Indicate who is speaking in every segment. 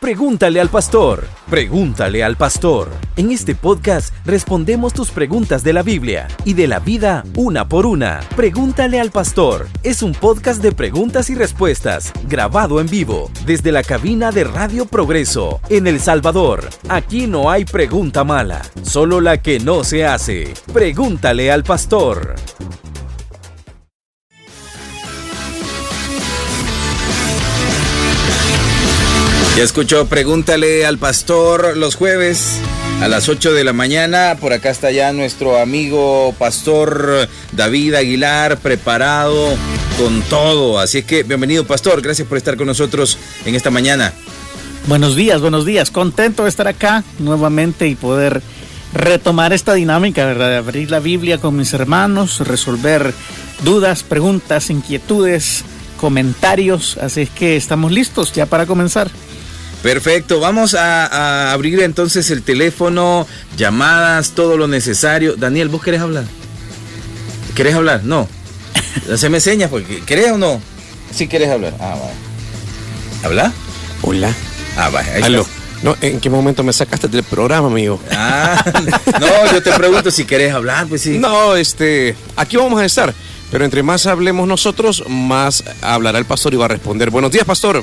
Speaker 1: Pregúntale al pastor. Pregúntale al pastor. En este podcast respondemos tus preguntas de la Biblia y de la vida una por una. Pregúntale al pastor. Es un podcast de preguntas y respuestas, grabado en vivo, desde la cabina de Radio Progreso, en El Salvador. Aquí no hay pregunta mala, solo la que no se hace. Pregúntale al pastor.
Speaker 2: Ya escuchó, pregúntale al pastor los jueves a las 8 de la mañana. Por acá está ya nuestro amigo pastor David Aguilar, preparado con todo. Así es que bienvenido, pastor. Gracias por estar con nosotros en esta mañana.
Speaker 3: Buenos días. Contento de estar acá nuevamente y poder retomar esta dinámica, ¿verdad? De abrir la Biblia con mis hermanos, resolver dudas, preguntas, inquietudes, comentarios. Así es que estamos listos ya para comenzar.
Speaker 2: Perfecto, vamos a abrir entonces el teléfono, llamadas, todo lo necesario. Daniel, ¿vos querés hablar? ¿Querés hablar? No. Haceme señas, porque ¿querés o no? Sí querés hablar. Ah, vale. ¿Habla?
Speaker 4: Hola.
Speaker 2: Ah, vale.
Speaker 4: Aló. No, ¿en qué momento me sacaste del programa, amigo?
Speaker 2: Ah, no, yo te pregunto si querés hablar, pues sí.
Speaker 4: No, aquí vamos a estar. Pero entre más hablemos nosotros, más hablará el pastor y va a responder. Buenos días, pastor.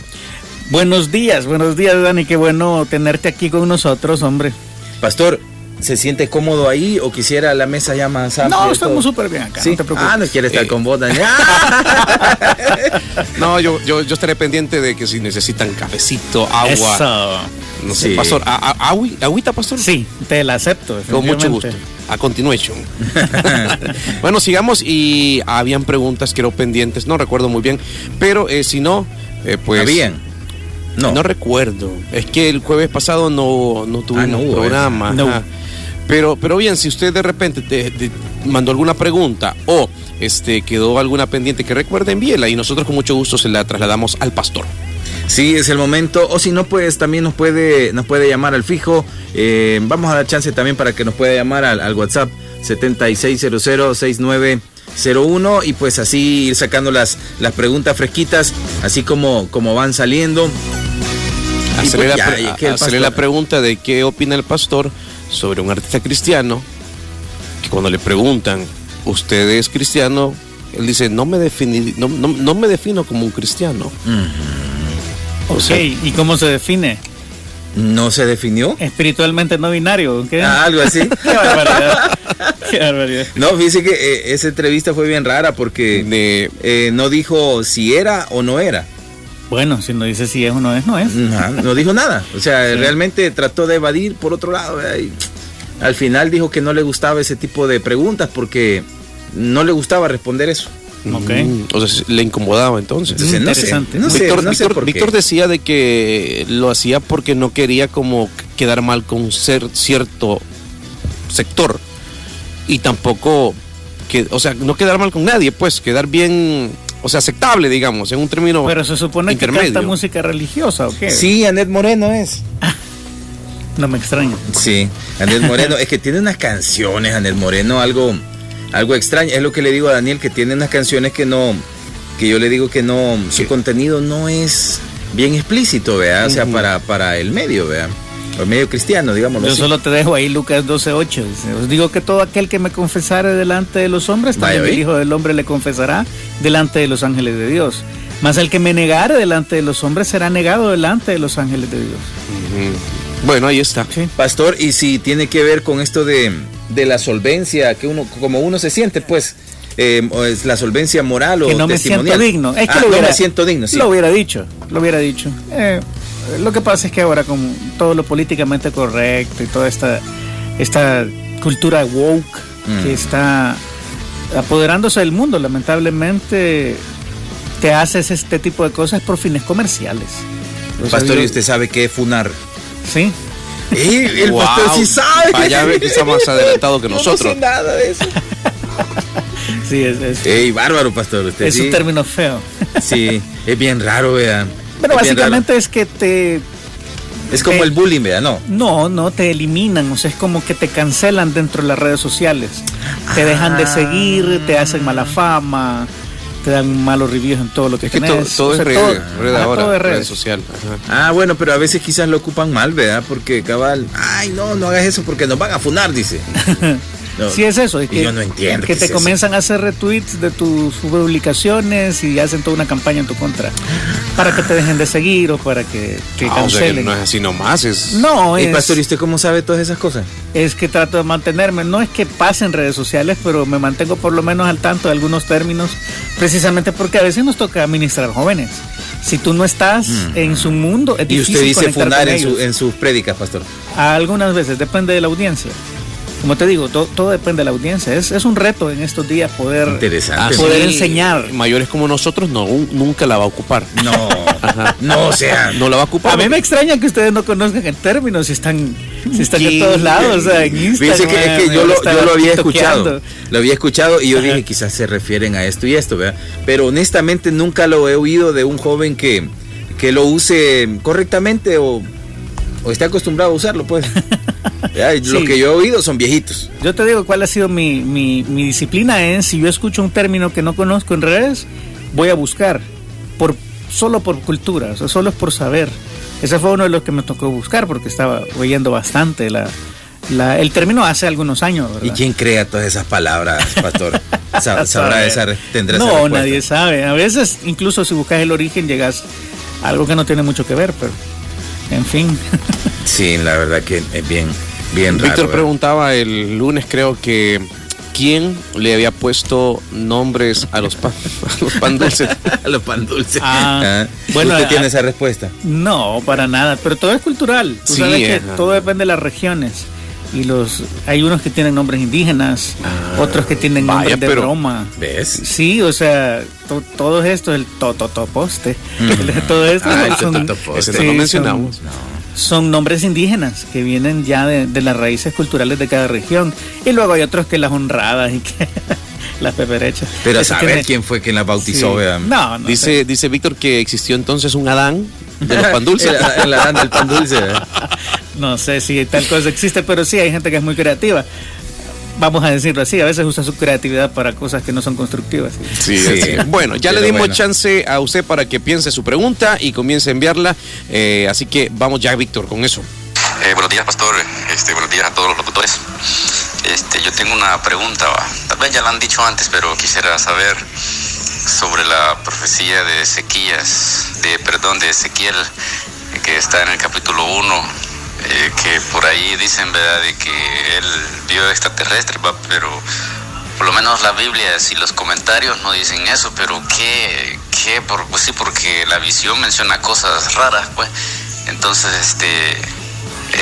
Speaker 3: Buenos días, Dani, qué bueno tenerte aquí con nosotros, hombre.
Speaker 2: Pastor, ¿se siente cómodo ahí o quisiera la mesa ya más amplia?
Speaker 3: No, estamos súper bien acá,
Speaker 2: ¿sí?
Speaker 3: No te preocupes.
Speaker 2: Ah, no quiere estar con vos, Daniel.
Speaker 4: No, yo estaré pendiente de que si necesitan cafecito, agua.
Speaker 3: Eso.
Speaker 4: No sé,
Speaker 2: sí.
Speaker 4: Pastor, ¿agüita, pastor?
Speaker 3: Sí, te la acepto.
Speaker 4: Con mucho gusto. A continuation. Bueno, sigamos y habían preguntas que eran pendientes, no recuerdo muy bien, pero si no, pues...
Speaker 2: ¿Habían?
Speaker 4: No recuerdo. Es que el jueves pasado no tuvimos programa.
Speaker 3: No.
Speaker 4: Pero bien, si usted de repente te mandó alguna pregunta o quedó alguna pendiente que recuerde, envíela y nosotros con mucho gusto se la trasladamos al pastor.
Speaker 2: Sí, es el momento. O si no, pues también nos puede llamar al fijo. Vamos a dar chance también para que nos pueda llamar al WhatsApp 76006901 y pues así ir sacando las preguntas fresquitas, así como van saliendo.
Speaker 4: Hacerle la pregunta de qué opina el pastor sobre un artista cristiano, que cuando le preguntan, ¿usted es cristiano? Él dice, no me defino como un cristiano.
Speaker 3: Uh-huh. O sea, ¿y cómo se define?
Speaker 2: ¿No se definió?
Speaker 3: Espiritualmente no binario, ¿qué?
Speaker 2: Algo así.
Speaker 3: Qué barbaridad.
Speaker 2: No, fíjese que esa entrevista fue bien rara porque no dijo si era o no era.
Speaker 3: Bueno, si no dice si es o no es, no es.
Speaker 2: No dijo nada. O sea,
Speaker 3: sí.
Speaker 2: Realmente trató de evadir por otro lado. Y al final dijo que no le gustaba ese tipo de preguntas porque no le gustaba responder eso.
Speaker 3: Okay.
Speaker 4: O sea, le incomodaba entonces.
Speaker 3: Interesante.
Speaker 2: No sé por qué.
Speaker 4: Víctor decía de que lo hacía porque no quería como quedar mal con cierto sector y tampoco no quedar mal con nadie, pues quedar bien, aceptable, digamos, en un término.
Speaker 3: Pero se supone
Speaker 4: intermedio.
Speaker 3: Que canta música religiosa, ¿o qué?
Speaker 2: Sí, Anet Moreno es.
Speaker 3: No me extraña.
Speaker 2: Sí, Anet Moreno, es que tiene unas canciones, Anet Moreno, algo extraño. Es lo que le digo a Daniel, que tiene unas canciones que yo le digo que no, su contenido no es bien explícito, ¿vea? O sea, para el medio, ¿vea? El medio cristiano, digamos.
Speaker 3: Yo solo te dejo ahí Lucas 12:8. Os digo que todo aquel que me confesare delante de los hombres, también el Hijo del Hombre le confesará delante de los ángeles de Dios. Mas el que me negare delante de los hombres será negado delante de los ángeles de Dios.
Speaker 4: Bueno, ahí está.
Speaker 3: Sí.
Speaker 2: Pastor, y si tiene que ver con esto de la solvencia, que como uno se siente, pues, es la solvencia moral o
Speaker 3: que no
Speaker 2: testimonial.
Speaker 3: Me siento digno. Es que
Speaker 2: no me siento digno, sí.
Speaker 3: Lo hubiera dicho. Lo que pasa es que ahora con todo lo políticamente correcto y toda esta cultura woke que está apoderándose del mundo, lamentablemente te haces este tipo de cosas por fines comerciales.
Speaker 2: Pastor, ¿y usted sabe qué es funar?
Speaker 3: Sí.
Speaker 2: El pastor sí sabe.
Speaker 4: Vaya a ver que está más adelantado que nosotros.
Speaker 2: No sé nada de eso.
Speaker 3: Sí, es.
Speaker 2: Ey, bárbaro, pastor. Usted
Speaker 3: es un término feo.
Speaker 2: Sí, es bien raro, vean.
Speaker 3: Pero básicamente es que
Speaker 2: es como el bullying, ¿verdad?
Speaker 3: No, te eliminan, o sea, es como que te cancelan dentro de las redes sociales. Te dejan de seguir, te hacen mala fama, te dan malos reviews en todo lo que
Speaker 4: Es que
Speaker 3: tenés.
Speaker 4: todo es red ahora,
Speaker 3: todo es
Speaker 4: red
Speaker 3: redes.
Speaker 4: social. Ajá.
Speaker 2: Bueno, pero a veces quizás lo ocupan mal, ¿verdad? Porque cabal, no hagas eso porque nos van a funar, dice. No,
Speaker 3: Sí, es eso.
Speaker 2: y yo no entiendo
Speaker 3: Que
Speaker 2: qué
Speaker 3: te
Speaker 2: es eso.
Speaker 3: comienzan a hacer retweets de tus publicaciones y hacen toda una campaña en tu contra. Para que te dejen de seguir o para que
Speaker 4: O sea, que
Speaker 3: cancelen.
Speaker 4: no es así nomás, es...
Speaker 3: No,
Speaker 2: Hey, pastor, ¿y usted cómo sabe todas esas cosas?
Speaker 3: es que trato de mantenerme. No es que pase en redes sociales, pero me mantengo por lo menos al tanto de algunos términos, precisamente porque a veces nos toca administrar jóvenes. Si tú no estás en su mundo, es
Speaker 2: Y
Speaker 3: difícil
Speaker 2: usted dice
Speaker 3: conectar
Speaker 2: funar
Speaker 3: con
Speaker 2: en,
Speaker 3: ellos.
Speaker 2: en sus prédicas, pastor.
Speaker 3: Algunas veces, depende de la audiencia. Como te digo, todo depende de la audiencia. Es un reto en estos días poder
Speaker 2: Interesante.
Speaker 3: poder enseñar.
Speaker 4: Mayores como nosotros nunca la va a ocupar.
Speaker 2: No, no, o sea,
Speaker 4: No la va a ocupar.
Speaker 3: A mí me extraña que ustedes no conozcan el término, si están de
Speaker 2: Sí.
Speaker 3: todos lados, o sea, en Instagram.
Speaker 2: Fíjense que yo lo había escuchado.
Speaker 3: tiktokeando.
Speaker 2: Lo había escuchado y yo
Speaker 3: Ajá.
Speaker 2: dije, quizás se refieren a esto y esto, ¿verdad? Pero honestamente nunca lo he oído de un joven que lo use correctamente o esté acostumbrado a usarlo, pues. Ya, y Lo
Speaker 3: Sí.
Speaker 2: que yo he oído son viejitos.
Speaker 3: Yo te digo cuál ha sido mi disciplina, es si yo escucho un término que no conozco en redes, voy a buscar, solo por cultura, o sea, solo es por saber. Ese fue uno de los que me tocó buscar porque estaba oyendo bastante el término hace algunos años, ¿verdad?
Speaker 2: ¿Y quién crea todas esas palabras, pastor? Sabrá tendrá esa
Speaker 3: No,
Speaker 2: respuesta.
Speaker 3: nadie sabe. A veces, incluso si buscas el origen, llegas a algo que no tiene mucho que ver, pero en fin.
Speaker 2: Sí, la verdad que es bien raro.
Speaker 4: Víctor
Speaker 2: ¿verdad?
Speaker 4: preguntaba el lunes, creo que quién le había puesto nombres a los pan dulces.
Speaker 2: Los pan dulces.
Speaker 3: Ah, bueno,
Speaker 2: ¿Usted tiene esa respuesta?
Speaker 3: No, para nada, pero todo es cultural. Tú
Speaker 4: Sí,
Speaker 3: sabes que
Speaker 4: ajá.
Speaker 3: todo depende de las regiones. Y hay unos que tienen nombres indígenas, otros que tienen
Speaker 4: vaya,
Speaker 3: nombres de
Speaker 4: pero-
Speaker 3: broma.
Speaker 2: ¿Ves?
Speaker 3: Sí, o sea, todo esto, el tototoposte, todo esto
Speaker 2: Ah, el
Speaker 3: son,
Speaker 2: tototoposte.
Speaker 4: Ese no lo mencionamos.
Speaker 3: son nombres indígenas que vienen ya de las raíces culturales de cada región. Y luego hay otros que las honradas y que las peperechas.
Speaker 2: Pero a
Speaker 3: Eso
Speaker 2: saber
Speaker 3: tiene-
Speaker 2: quién fue quien la bautizó,
Speaker 3: Sí.
Speaker 2: ¿verdad?
Speaker 3: No,
Speaker 4: Dice Víctor que existió entonces un Adán de los pan dulces.
Speaker 2: El Adán del pan dulce, ¿verdad?
Speaker 3: No sé si tal cosa existe, pero sí hay gente que es muy creativa. Vamos a decirlo así, a veces usa su creatividad para cosas que no son constructivas.
Speaker 4: Sí,
Speaker 2: Sí.
Speaker 4: sí. Bueno, ya
Speaker 2: Pero
Speaker 4: le dimos
Speaker 2: bueno.
Speaker 4: chance a usted para que piense su pregunta y comience a enviarla. Así que vamos ya, Víctor, con eso.
Speaker 5: Buenos días, pastor. Buenos días a todos los locutores. Yo tengo una pregunta. Tal vez ya la han dicho antes, pero quisiera saber sobre la profecía de de Ezequiel, que está en el capítulo 1, que por ahí dicen, ¿verdad?, de que él vio extraterrestres, ¿va? Pero por lo menos la Biblia, si los comentarios no dicen eso, pero pues sí, porque la visión menciona cosas raras, pues. Entonces,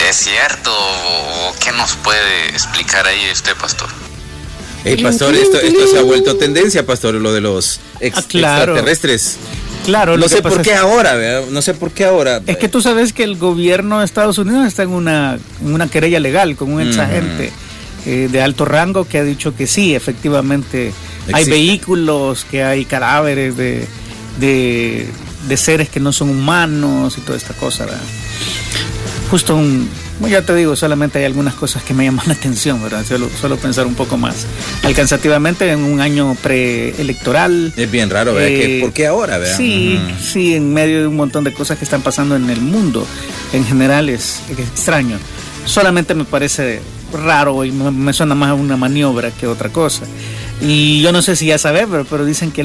Speaker 5: ¿es cierto o qué nos puede explicar ahí usted, pastor?
Speaker 2: Hey, pastor, esto se ha vuelto tendencia, pastor, lo de los
Speaker 3: claro.
Speaker 2: extraterrestres.
Speaker 3: Claro,
Speaker 2: No
Speaker 3: lo que
Speaker 2: sé por
Speaker 3: pasa
Speaker 2: qué ahora, ¿verdad? No sé por qué ahora.
Speaker 3: es que tú sabes que el gobierno de Estados Unidos está en una querella legal con un ex agente de alto rango que ha dicho que sí, efectivamente hay
Speaker 2: Existe.
Speaker 3: vehículos, que hay cadáveres de seres que no son humanos y toda esta cosa, ¿verdad? Justo ya te digo, solamente hay algunas cosas que me llaman la atención, ¿verdad? Solo pensar un poco más alcanzativamente en un año preelectoral.
Speaker 2: Es bien raro, ¿verdad? ¿Por qué ahora, verdad?
Speaker 3: Sí, sí, en medio de un montón de cosas que están pasando en el mundo. En general es extraño. Solamente me parece raro y me suena más a una maniobra que otra cosa. Y yo no sé si ya sabes, pero dicen que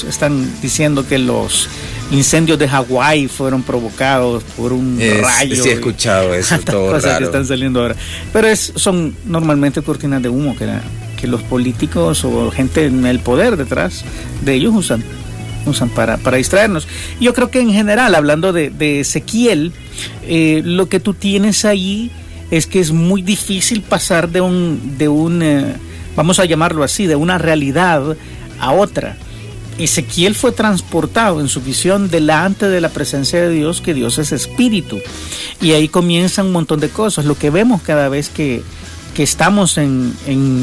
Speaker 3: están diciendo que los incendios de Hawái fueron provocados por un rayo.
Speaker 2: Sí, he escuchado eso,
Speaker 3: Tantas
Speaker 2: todo
Speaker 3: cosas
Speaker 2: raro.
Speaker 3: que están saliendo ahora. Pero son normalmente cortinas de humo que los políticos o gente en el poder detrás de ellos usan para distraernos. Yo creo que en general, hablando de Ezequiel, lo que tú tienes ahí es que es muy difícil pasar de un vamos a llamarlo así, de una realidad a otra. Ezequiel fue transportado en su visión delante de la presencia de Dios, que Dios es espíritu. Y ahí comienzan un montón de cosas. Lo que vemos cada vez que estamos en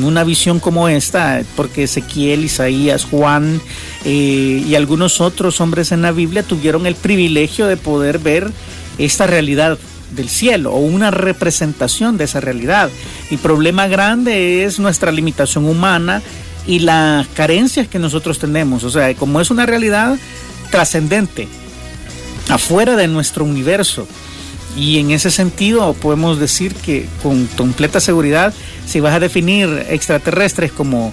Speaker 3: una visión como esta, porque Ezequiel, Isaías, Juan y algunos otros hombres en la Biblia tuvieron el privilegio de poder ver esta realidad del cielo o una representación de esa realidad. El problema grande es nuestra limitación humana y las carencias que nosotros tenemos. O sea, como es una realidad trascendente, afuera de nuestro universo. Y en ese sentido podemos decir que con completa seguridad, si vas a definir extraterrestres como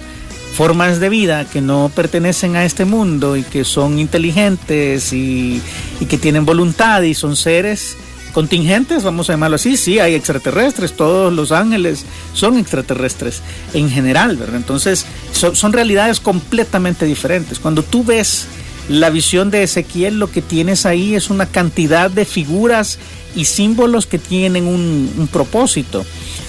Speaker 3: formas de vida que no pertenecen a este mundo y que son inteligentes y que tienen voluntad y son seres contingentes, vamos a llamarlo así, sí, hay extraterrestres, todos los ángeles son extraterrestres en general, ¿verdad? Entonces son realidades completamente diferentes. Cuando tú ves la visión de Ezequiel, lo que tienes ahí es una cantidad de figuras y símbolos que tienen un propósito.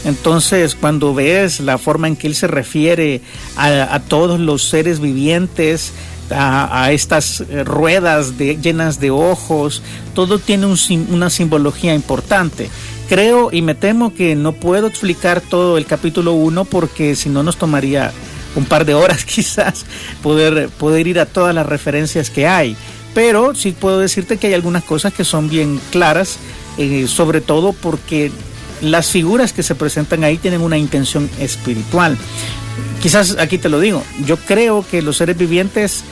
Speaker 3: Entonces, cuando ves la forma en que él se refiere a todos los seres vivientes, a estas ruedas llenas de ojos, todo tiene una simbología importante. Creo y me temo que no puedo explicar todo el capítulo 1 porque si no nos tomaría un par de horas quizás poder ir a todas las referencias que hay. Pero sí puedo decirte que hay algunas cosas que son bien claras, sobre todo porque las figuras que se presentan ahí tienen una intención espiritual. Quizás aquí te lo digo, yo creo que los seres vivientes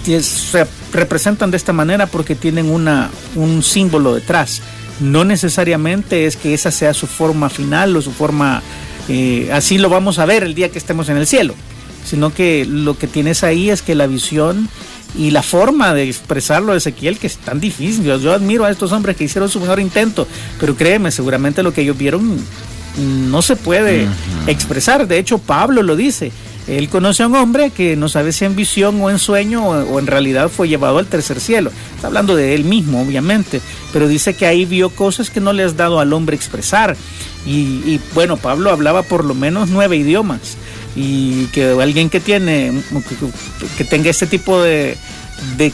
Speaker 3: se representan de esta manera porque tienen un símbolo detrás. No necesariamente es que esa sea su forma final o su forma, así lo vamos a ver el día que estemos en el cielo, sino que lo que tienes ahí es que la visión y la forma de expresarlo de Ezequiel, que es tan difícil. Yo admiro a estos hombres que hicieron su mejor intento, pero créeme, seguramente lo que ellos vieron no se puede expresar. De hecho, Pablo lo dice. Él conoce a un hombre que no sabe si en visión o en sueño o en realidad fue llevado al tercer cielo. Está hablando de él mismo, obviamente, pero dice que ahí vio cosas que no le has dado al hombre expresar. Y bueno, Pablo hablaba por lo menos 9 idiomas. Y que alguien que tenga este tipo de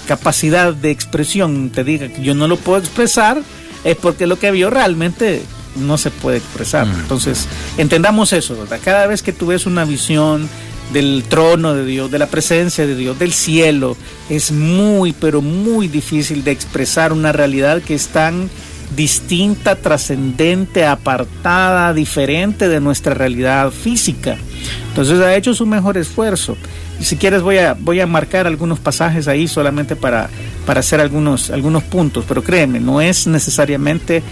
Speaker 3: capacidad de expresión te diga que yo no lo puedo expresar, es porque lo que vio realmente no se puede expresar. Entonces, entendamos eso, ¿verdad? Cada vez que tú ves una visión del trono de Dios, de la presencia de Dios, del cielo, es muy, pero muy difícil de expresar una realidad que es tan distinta, trascendente, apartada, diferente de nuestra realidad física. Entonces ha hecho su mejor esfuerzo. Y si quieres voy a marcar algunos pasajes ahí solamente para hacer algunos puntos, pero créeme, no es necesariamente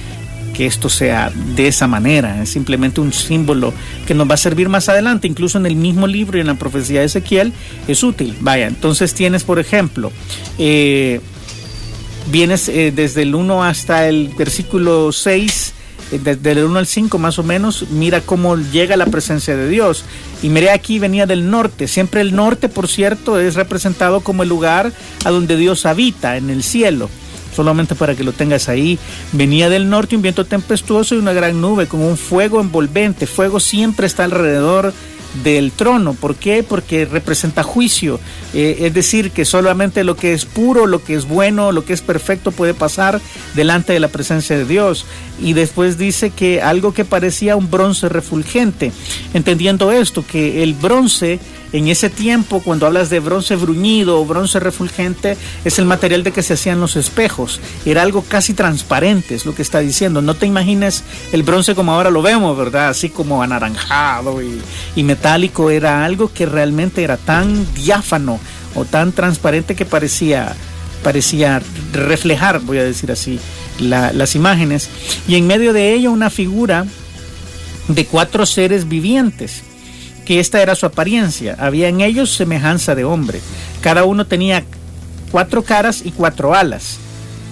Speaker 3: que esto sea de esa manera, es simplemente un símbolo que nos va a servir más adelante, incluso en el mismo libro y en la profecía de Ezequiel es útil. Vaya, entonces tienes, por ejemplo, vienes desde el 1 hasta el versículo 6, desde el 1 al 5 más o menos, mira cómo llega la presencia de Dios. Y miré aquí, venía del norte. Siempre el norte, por cierto, es representado como el lugar a donde Dios habita, en el cielo. Solamente para que lo tengas ahí. Venía del norte un viento tempestuoso y una gran nube con un fuego envolvente. Fuego siempre está alrededor del trono. ¿Por qué? Porque representa juicio. Es decir, que solamente lo que es puro, lo que es bueno, lo que es perfecto puede pasar delante de la presencia de Dios. Y después dice que algo que parecía un bronce refulgente. Entendiendo esto, que el bronce en ese tiempo, cuando hablas de bronce bruñido o bronce refulgente, es el material de que se hacían los espejos. Era algo casi transparente, es lo que está diciendo. No te imagines el bronce como ahora lo vemos, ¿verdad? Así como anaranjado y metálico. Era algo que realmente era tan diáfano o tan transparente que parecía reflejar, voy a decir así, las imágenes. Y en medio de ello una figura de 4 seres vivientes, que esta era su apariencia. Había en ellos semejanza de hombre. Cada uno tenía 4 caras y 4 alas.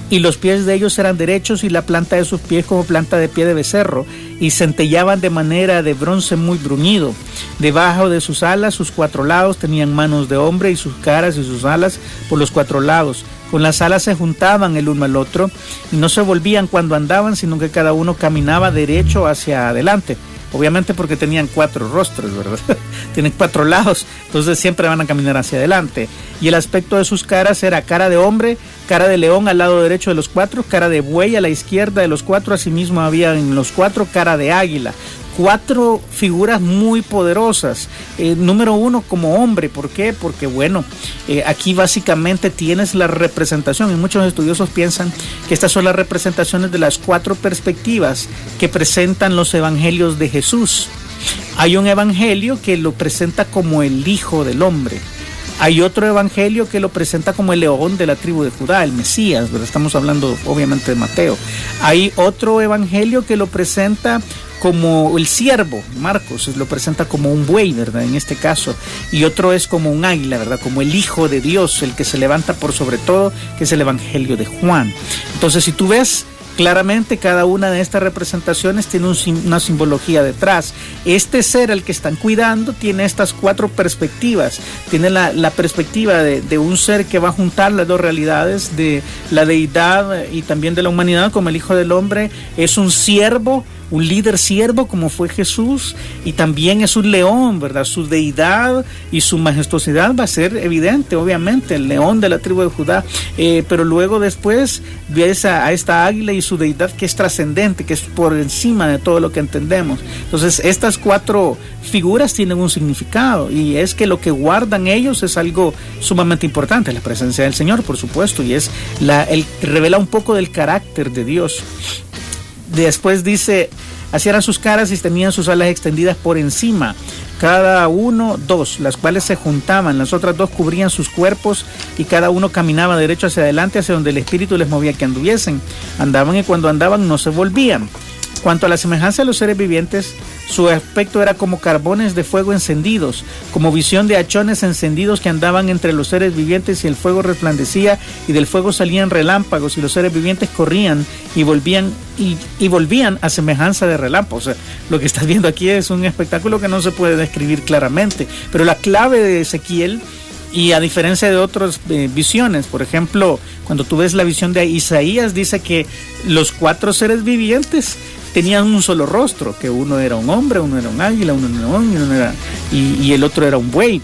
Speaker 3: Y los pies de ellos eran derechos y la planta de sus pies como planta de pie de becerro. Y centellaban de manera de bronce muy bruñido. Debajo de sus alas, sus 4 lados, tenían manos de hombre y sus caras y sus alas por los 4 lados. Con las alas se juntaban el uno al otro y no se volvían cuando andaban, sino que cada uno caminaba derecho hacia adelante. Obviamente porque tenían 4 rostros, ¿verdad? Tienen 4 lados, entonces siempre van a caminar hacia adelante. Y el aspecto de sus caras era cara de hombre, cara de león al lado derecho de los 4, cara de buey a la izquierda de los 4, asimismo había en los 4 cara de águila. 4 figuras muy poderosas. Número 1 como hombre. ¿Por qué? Porque bueno, aquí básicamente tienes la representación, y muchos estudiosos piensan que estas son las representaciones de las 4 perspectivas que presentan los evangelios de Jesús. Hay un evangelio que lo presenta como el Hijo del Hombre. Hay otro evangelio que lo presenta como el león de la tribu de Judá, el Mesías, ¿verdad? Estamos hablando obviamente de Mateo. Hay otro evangelio que lo presenta como el siervo, Marcos, lo presenta como un buey, ¿verdad? En este caso. Y otro es como un águila, ¿verdad? Como el Hijo de Dios, el que se levanta por sobre todo, que es el evangelio de Juan. Entonces, si tú ves claramente, cada una de estas representaciones tiene una simbología detrás. Este ser al que están cuidando tiene estas 4 perspectivas. Tiene la perspectiva de un ser que va a juntar las 2 realidades, de la deidad y también de la humanidad, como el Hijo del Hombre. Es un siervo, un líder siervo como fue Jesús, y también es un león, ¿verdad? Su deidad y su majestuosidad va a ser evidente, obviamente, el león de la tribu de Judá, pero luego después ves a esta águila y su deidad, que es trascendente, que es por encima de todo lo que entendemos. Entonces estas 4 figuras tienen un significado, y es que lo que guardan ellos es algo sumamente importante, la presencia del Señor, por supuesto, y es revela un poco del carácter de Dios. Después dice, así eran sus caras y tenían sus alas extendidas por encima, cada uno 2, las cuales se juntaban, las otras 2 cubrían sus cuerpos, y cada uno caminaba derecho hacia adelante, hacia donde el Espíritu les movía que anduviesen. Andaban, y cuando andaban no se volvían. Cuanto a la semejanza de los seres vivientes, su aspecto era como carbones de fuego encendidos, como visión de hachones encendidos que andaban entre los seres vivientes, y el fuego resplandecía, y del fuego salían relámpagos, y los seres vivientes corrían y volvían a semejanza de relámpagos. O sea, lo que estás viendo aquí es un espectáculo que no se puede describir claramente, pero la clave de Ezequiel, y a diferencia de otras visiones, por ejemplo, cuando tú ves la visión de Isaías, dice que los 4 seres vivientes tenían un solo rostro, que uno era un hombre, uno era un águila, uno era un león, y el otro era un buey.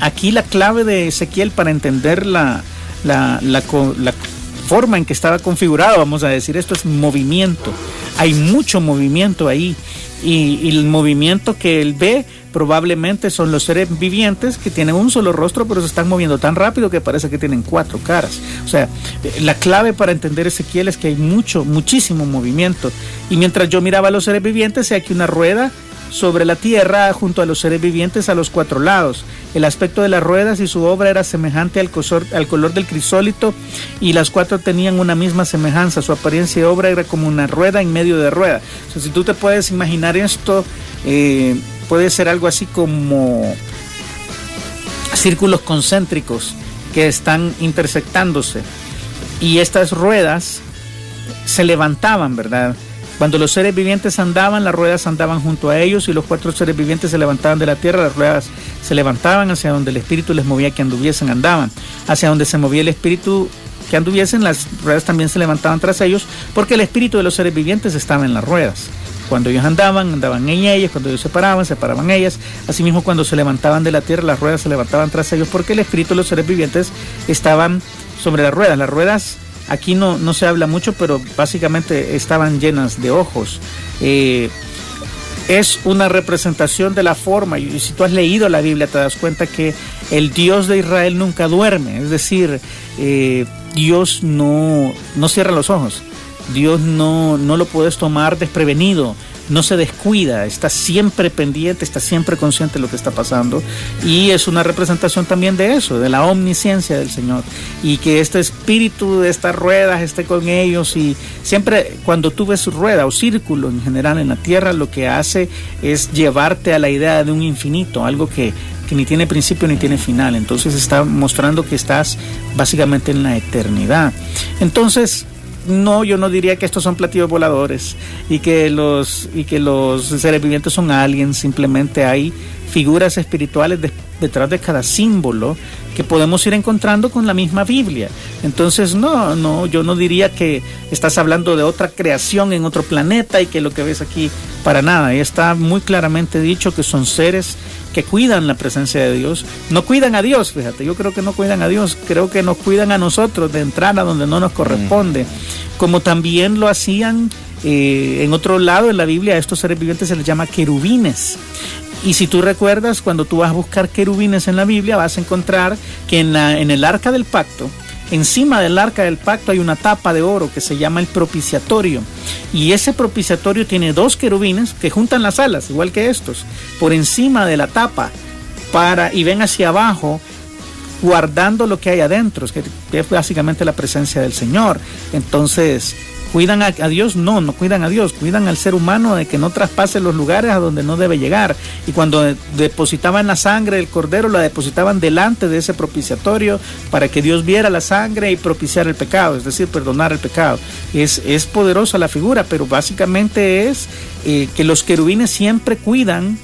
Speaker 3: Aquí la clave de Ezequiel para entender la forma en que estaba configurado, vamos a decir esto, es movimiento. Hay mucho movimiento ahí, y el movimiento que él ve probablemente son los seres vivientes que tienen un solo rostro, pero se están moviendo tan rápido que parece que tienen 4 caras. O sea, la clave para entender Ezequiel es que hay muchísimo movimiento. Y mientras yo miraba a los seres vivientes, hay aquí una rueda sobre la tierra junto a los seres vivientes a los 4 lados. El aspecto de las ruedas y su obra era semejante al color del crisólito, y las 4 tenían una misma semejanza. Su apariencia y obra era como una rueda en medio de rueda. O sea, si tú te puedes imaginar esto, puede ser algo así como círculos concéntricos que están intersectándose, y estas ruedas se levantaban, ¿verdad? Cuando los seres vivientes andaban, las ruedas andaban junto a ellos, y los 4 seres vivientes se levantaban de la tierra, las ruedas se levantaban hacia donde el Espíritu les movía que anduviesen, andaban. Hacia donde se movía el Espíritu que anduviesen, las ruedas también se levantaban tras ellos, porque el Espíritu de los seres vivientes estaba en las ruedas. Cuando ellos andaban en ellas; cuando ellos se paraban ellas. Asimismo, cuando se levantaban de la tierra, las ruedas se levantaban tras ellos, porque el Espíritu de los seres vivientes estaban sobre las ruedas. Las ruedas, aquí no se habla mucho, pero básicamente estaban llenas de ojos. Es una representación de la forma, y si tú has leído la Biblia te das cuenta que el Dios de Israel nunca duerme. Es decir, Dios no cierra los ojos. Dios no lo puedes tomar desprevenido, no se descuida, está siempre pendiente, está siempre consciente de lo que está pasando, y es una representación también de eso, de la omnisciencia del Señor, y que este espíritu de estas ruedas esté con ellos. Y siempre cuando tú ves rueda o círculo en general en la tierra, lo que hace es llevarte a la idea de un infinito, algo que ni tiene principio ni tiene final. Entonces está mostrando que estás básicamente en la eternidad. Entonces, no, yo no diría que estos son platillos voladores y que los seres vivientes son aliens. Simplemente hay figuras espirituales detrás de cada símbolo que podemos ir encontrando con la misma Biblia. Entonces yo no diría que estás hablando de otra creación en otro planeta y que lo que ves aquí, para nada. Y está muy claramente dicho que son seres que cuidan la presencia de Dios. No cuidan a Dios, fíjate, yo creo que no cuidan a Dios, creo que nos cuidan a nosotros de entrar a donde no nos corresponde, como también lo hacían en otro lado en la Biblia. A estos seres vivientes se les llama querubines. Y si tú recuerdas, cuando tú vas a buscar querubines en la Biblia, vas a encontrar que en el arca del pacto, encima del arca del pacto, hay una tapa de oro que se llama el propiciatorio. Y ese propiciatorio tiene 2 querubines que juntan las alas, igual que estos, por encima de la tapa, y ven hacia abajo, guardando lo que hay adentro, que es básicamente la presencia del Señor. Entonces, ¿cuidan a Dios? No cuidan a Dios, cuidan al ser humano de que no traspase los lugares a donde no debe llegar. Y cuando depositaban la sangre del cordero, la depositaban delante de ese propiciatorio para que Dios viera la sangre y propiciara el pecado, es decir, perdonar el pecado. Es poderosa la figura, pero básicamente es que los querubines siempre cuidan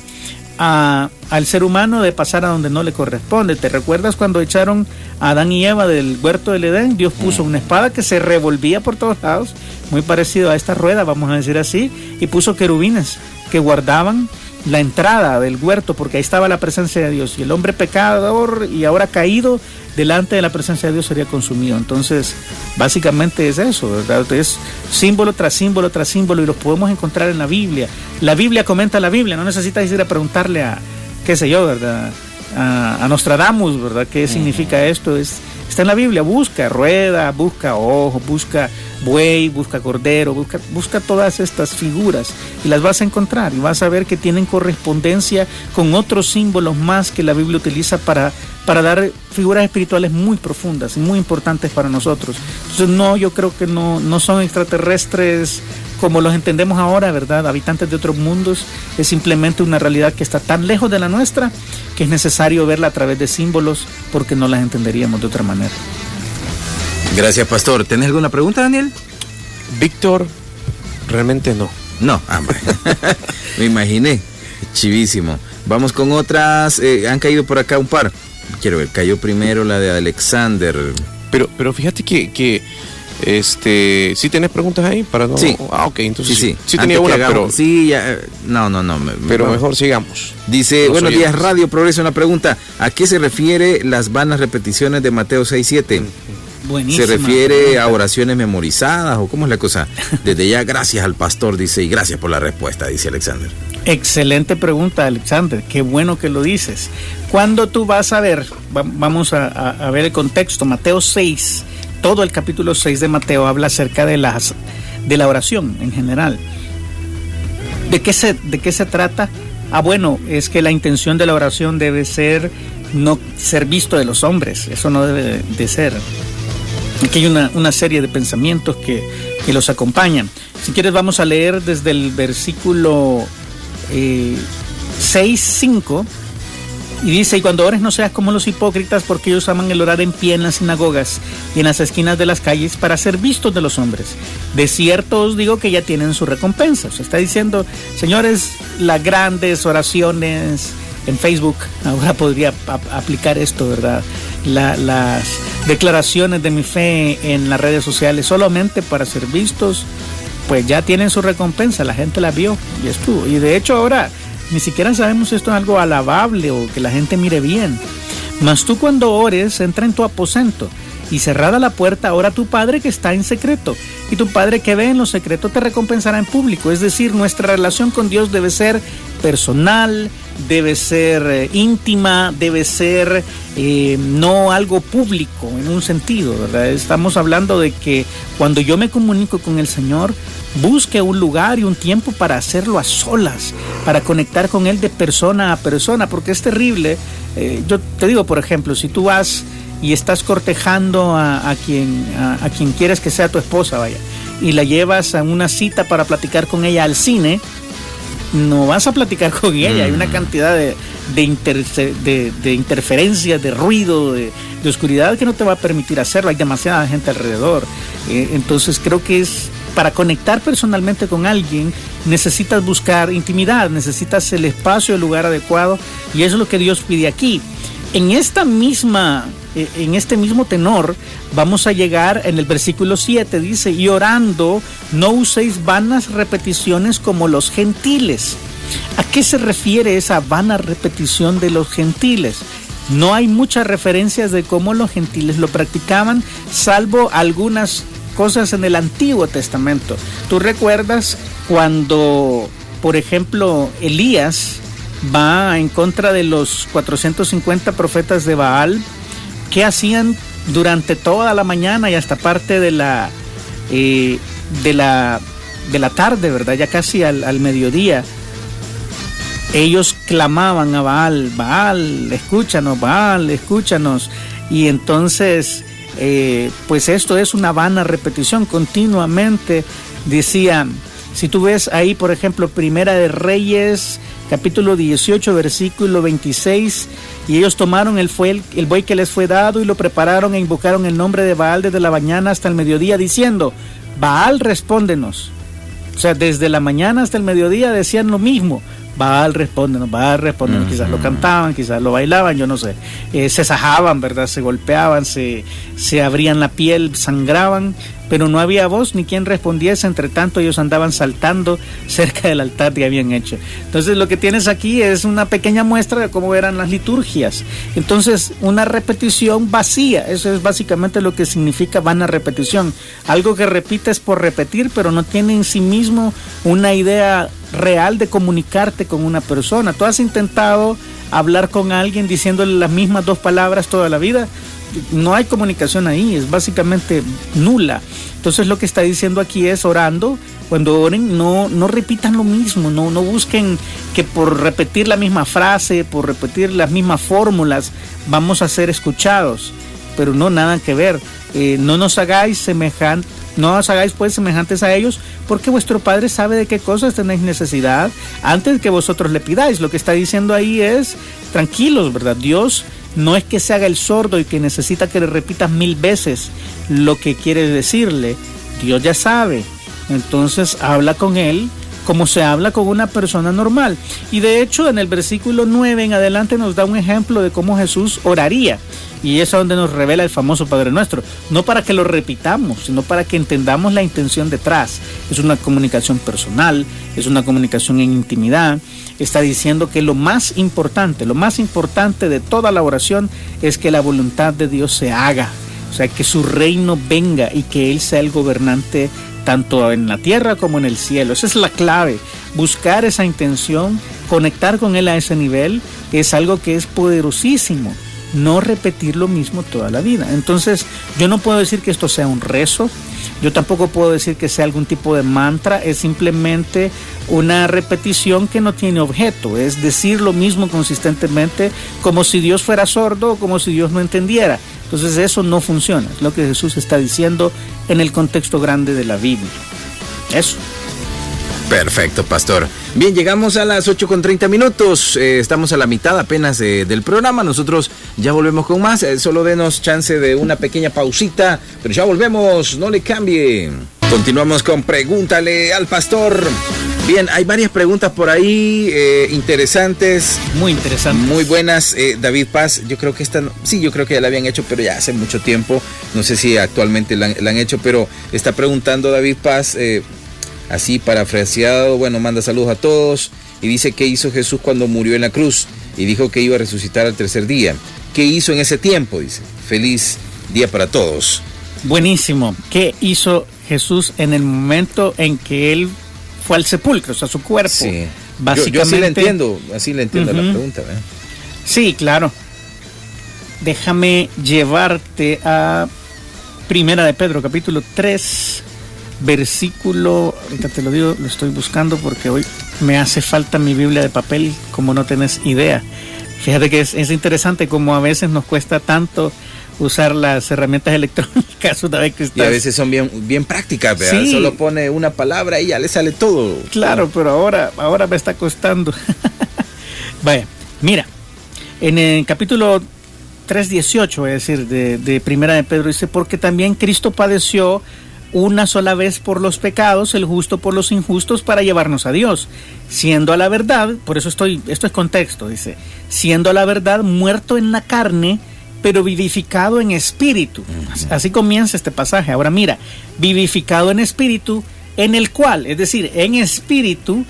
Speaker 3: al ser humano de pasar a donde no le corresponde. ¿Te recuerdas cuando echaron a Adán y Eva del huerto del Edén? Dios puso una espada que se revolvía por todos lados, muy parecido a esta rueda, vamos a decir así, y puso querubines que guardaban la entrada del huerto, porque ahí estaba la presencia de Dios, y el hombre pecador y ahora caído delante de la presencia de Dios sería consumido. Entonces básicamente es eso, ¿verdad? Es símbolo tras símbolo tras símbolo, y los podemos encontrar en la Biblia. La Biblia comenta la Biblia, no necesitas ir a preguntarle a, qué sé yo, ¿verdad?, a Nostradamus, ¿verdad?, qué significa esto. Está en la Biblia. Busca rueda, busca ojo, busca buey, busca cordero, busca todas estas figuras y las vas a encontrar, y vas a ver que tienen correspondencia con otros símbolos más que la Biblia utiliza para dar figuras espirituales muy profundas y muy importantes para nosotros. Entonces yo creo que no son extraterrestres como los entendemos ahora, ¿verdad?, habitantes de otros mundos. Es simplemente una realidad que está tan lejos de la nuestra que es necesario verla a través de símbolos, porque no las entenderíamos de otra manera.
Speaker 2: Gracias, pastor. ¿Tenés alguna pregunta, Daniel?
Speaker 4: Víctor, realmente no.
Speaker 2: No, hombre. Me imaginé. Chivísimo. Vamos con otras. Han caído por acá un par. Quiero ver, cayó primero la de Alexander.
Speaker 4: Pero fíjate que ¿sí tenés preguntas ahí? Para no...
Speaker 2: Sí.
Speaker 4: Ok, entonces sí
Speaker 2: Antes
Speaker 4: tenía una, pero...
Speaker 2: Sí, ya... No.
Speaker 4: Pero mejor sigamos.
Speaker 2: Dice, buenos días, Radio Progreso, una pregunta. ¿A qué se refiere las vanas repeticiones de Mateo 6:7?
Speaker 3: Buenísima.
Speaker 2: ¿Se refiere a oraciones memorizadas o cómo es la cosa? Desde ya, gracias al pastor, dice, y gracias por la respuesta, dice Alexander.
Speaker 3: Excelente pregunta, Alexander, qué bueno que lo dices. Cuando tú vas a ver, vamos a ver el contexto, Mateo 6, todo el capítulo 6 de Mateo habla acerca de la oración en general. ¿De qué se trata? Bueno, es que la intención de la oración debe ser no ser visto de los hombres, eso no debe de ser. Aquí hay una serie de pensamientos que los acompañan. Si quieres vamos a leer desde el versículo 6:5, y dice: y cuando ores no seas como los hipócritas, porque ellos aman el orar en pie en las sinagogas y en las esquinas de las calles para ser vistos de los hombres. De cierto os digo que ya tienen su recompensa. O sea, está diciendo, señores, las grandes oraciones en Facebook, ahora podría aplicar esto, ¿verdad? Las declaraciones de mi fe en las redes sociales solamente para ser vistos, pues ya tienen su recompensa, la gente la vio y estuvo. Y de hecho ahora ni siquiera sabemos si esto es algo alabable o que la gente mire bien. Mas tú cuando ores, entra en tu aposento y cerrada la puerta, ora a tu Padre que está en secreto, y tu Padre que ve en lo secreto te recompensará en público. Es decir, nuestra relación con Dios debe ser personal, debe ser íntima, debe ser no algo público en un sentido, ¿verdad? Estamos hablando de que cuando yo me comunico con el Señor, busque un lugar y un tiempo para hacerlo a solas, para conectar con Él de persona a persona, porque es terrible. Yo te digo, por ejemplo, si tú vas y estás cortejando a quien quieres que sea tu esposa, vaya, y la llevas a una cita para platicar con ella al cine, no vas a platicar con ella. Hay una cantidad de interferencias, de ruido, de oscuridad que no te va a permitir hacerlo. Hay demasiada gente alrededor. Entonces creo que para conectar personalmente con alguien necesitas buscar intimidad, necesitas el espacio, el lugar adecuado, y eso es lo que Dios pide aquí. En este mismo tenor vamos a llegar en el versículo 7, dice: y orando no uséis vanas repeticiones como los gentiles. ¿A qué se refiere esa vana repetición de los gentiles? No hay muchas referencias de cómo los gentiles lo practicaban, salvo algunas cosas en el Antiguo Testamento. ¿Tú recuerdas cuando, por ejemplo, Elías va en contra de los 450 profetas de Baal? ¿Qué hacían durante toda la mañana y hasta parte de la la tarde, ¿verdad? Ya casi al mediodía, ellos clamaban a Baal: Baal, escúchanos. Y entonces, pues esto es una vana repetición. Continuamente decían, si tú ves ahí, por ejemplo, Primera de Reyes, capítulo 18, versículo 26, y ellos tomaron el buey que les fue dado y lo prepararon e invocaron el nombre de Baal desde la mañana hasta el mediodía, diciendo: Baal, respóndenos. O sea, desde la mañana hasta el mediodía decían lo mismo: Baal, respóndenos. Quizás lo cantaban, quizás lo bailaban, yo no sé. Se sajaban, ¿verdad? Se golpeaban, se abrían la piel, sangraban, pero no había voz ni quien respondiese. Entre tanto, ellos andaban saltando cerca del altar que habían hecho. Entonces, lo que tienes aquí es una pequeña muestra de cómo eran las liturgias. Entonces, una repetición vacía, eso es básicamente lo que significa vana repetición. Algo que repites por repetir, pero no tiene en sí mismo una idea real de comunicarte con una persona. ¿Tú has intentado hablar con alguien diciéndole las mismas 2 palabras toda la vida? No hay comunicación ahí, es básicamente nula. Entonces lo que está diciendo aquí es: orando, cuando oren, no repitan lo mismo, no busquen que por repetir la misma frase, por repetir las mismas fórmulas, vamos a ser escuchados. Pero no, nada que ver. No os hagáis pues semejantes a ellos, porque vuestro Padre sabe de qué cosas tenéis necesidad antes que vosotros le pidáis. Lo que está diciendo ahí es: tranquilos, ¿verdad? Dios no es que se haga el sordo y que necesita que le repitas 1000 veces lo que quieres decirle. Dios ya sabe. Entonces habla con Él como se habla con una persona normal. Y de hecho, en el versículo 9 en adelante nos da un ejemplo de cómo Jesús oraría. Y es donde nos revela el famoso Padre Nuestro. No para que lo repitamos, sino para que entendamos la intención detrás. Es una comunicación personal, es una comunicación en intimidad. Está diciendo que lo más importante de toda la oración es que la voluntad de Dios se haga. O sea, que su reino venga y que Él sea el gobernante tanto en la tierra como en el cielo. Esa es la clave. Buscar esa intención, conectar con Él a ese nivel, es algo que es poderosísimo. No repetir lo mismo toda la vida. Entonces, yo no puedo decir que esto sea un rezo, yo tampoco puedo decir que sea algún tipo de mantra, es simplemente una repetición que no tiene objeto, es decir lo mismo consistentemente, como si Dios fuera sordo o como si Dios no entendiera. Entonces eso no funciona, es lo que Jesús está diciendo en el contexto grande de la Biblia. Eso.
Speaker 2: Perfecto, pastor. Bien, llegamos a las 8:30. Estamos a la mitad apenas del programa. Nosotros ya volvemos con más. Solo denos chance de una pequeña pausita, pero ya volvemos. No le cambie. Continuamos con Pregúntale al Pastor. Bien, hay varias preguntas por ahí interesantes.
Speaker 3: Muy interesantes.
Speaker 2: Muy buenas. David Paz, yo creo que yo creo que ya la habían hecho, pero ya hace mucho tiempo. No sé si actualmente la han hecho, pero está preguntando David Paz, así parafraseado, bueno, manda saludos a todos y dice: ¿qué hizo Jesús cuando murió en la cruz? Y dijo que iba a resucitar al 3er día. ¿Qué hizo en ese tiempo? Dice. Feliz día para todos.
Speaker 3: Buenísimo. ¿Qué hizo Jesús en el momento en que Él fue al sepulcro, o sea, su cuerpo?
Speaker 2: Sí.
Speaker 3: Básicamente,
Speaker 2: yo así le entiendo la pregunta, ¿verdad?
Speaker 3: Sí, claro. Déjame llevarte a Primera de Pedro, capítulo 3, versículo, ahorita te lo digo, lo estoy buscando porque hoy me hace falta mi Biblia de papel, como no tenés idea. Fíjate que es interesante como a veces nos cuesta tanto usar las herramientas electrónicas una vez que estás...
Speaker 2: Y a veces son bien prácticas, ¿verdad?
Speaker 3: Sí.
Speaker 2: Solo pone una palabra y ya le sale todo.
Speaker 3: Claro, pero ahora me está costando. Vaya, mira, en el capítulo 3:18, es decir, de Primera de Pedro, dice: porque también Cristo padeció una sola vez por los pecados, el justo por los injustos, para llevarnos a Dios, siendo a la verdad, por eso esto es contexto, dice, siendo a la verdad muerto en la carne, pero vivificado en espíritu. Así comienza este pasaje. Ahora mira, vivificado en espíritu, en el cual, es decir, en espíritu,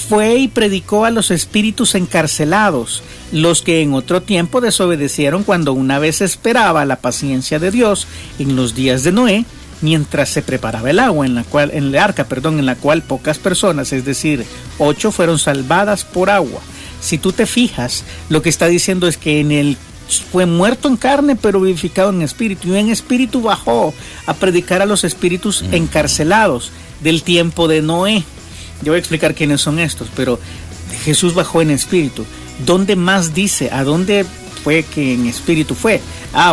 Speaker 3: fue y predicó a los espíritus encarcelados, los que en otro tiempo desobedecieron cuando una vez esperaba la paciencia de Dios en los días de Noé, mientras se preparaba el agua en el arca, en la cual pocas personas, es decir, 8, fueron salvadas por agua. Si tú te fijas, lo que está diciendo es que en el fue muerto en carne, pero vivificado en espíritu. Y en espíritu bajó a predicar a los espíritus encarcelados del tiempo de Noé. Yo voy a explicar quiénes son estos, pero Jesús bajó en espíritu. ¿Dónde más dice? ¿A dónde fue que en espíritu fue?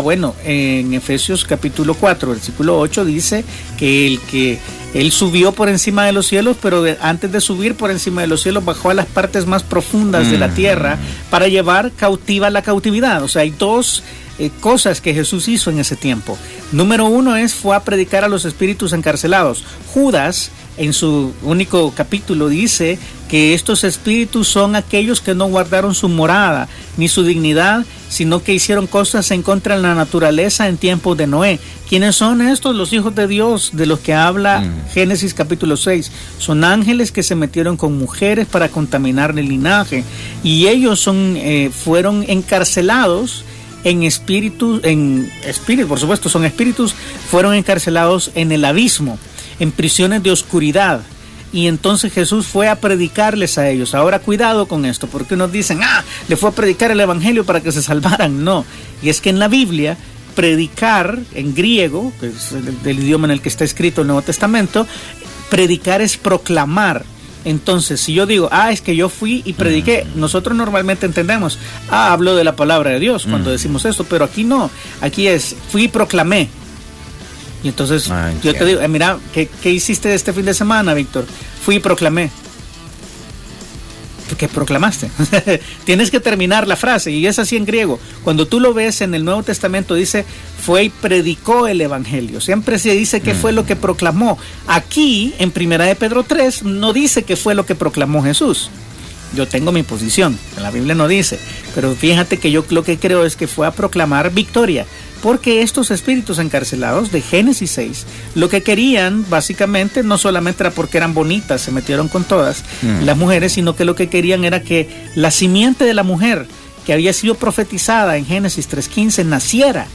Speaker 3: Bueno, en Efesios capítulo 4, versículo 8 dice que Él subió por encima de los cielos, pero antes de subir por encima de los cielos bajó a las partes más profundas de la tierra para llevar cautiva la cautividad. O sea, hay dos cosas que Jesús hizo en ese tiempo. Número uno fue a predicar a los espíritus encarcelados. Judas, en su único capítulo, dice que estos espíritus son aquellos que no guardaron su morada ni su dignidad, sino que hicieron cosas en contra de la naturaleza en tiempos de Noé. ¿Quiénes son estos? Los hijos de Dios, de los que habla Génesis capítulo 6. Son ángeles que se metieron con mujeres para contaminar el linaje, y ellos fueron encarcelados en espíritu, por supuesto son espíritus, fueron encarcelados en el abismo, en prisiones de oscuridad. Y entonces Jesús fue a predicarles a ellos. Ahora cuidado con esto, porque unos dicen, le fue a predicar el evangelio para que se salvaran. No, y es que en la Biblia, predicar en griego, que es el idioma en el que está escrito el Nuevo Testamento, predicar es proclamar. Entonces, si yo digo, es que yo fui y prediqué, nosotros normalmente entendemos, hablo de la palabra de Dios cuando decimos esto, pero aquí no, aquí es, fui y proclamé. Y entonces yo te digo, mira, ¿qué hiciste este fin de semana, Víctor? Fui y proclamé. ¿Qué proclamaste? Tienes que terminar la frase, y es así en griego. Cuando tú lo ves en el Nuevo Testamento, dice, fue y predicó el evangelio. Siempre se dice que fue lo que proclamó. Aquí, en 1 de Pedro 3, no dice que fue lo que proclamó Jesús. Yo tengo mi posición, en la Biblia no dice, pero fíjate que yo lo que creo es que fue a proclamar victoria, porque estos espíritus encarcelados de Génesis 6, lo que querían básicamente no solamente era porque eran bonitas, se metieron con todas las mujeres, sino que lo que querían era que la simiente de la mujer que había sido profetizada en Génesis 3:15 naciera.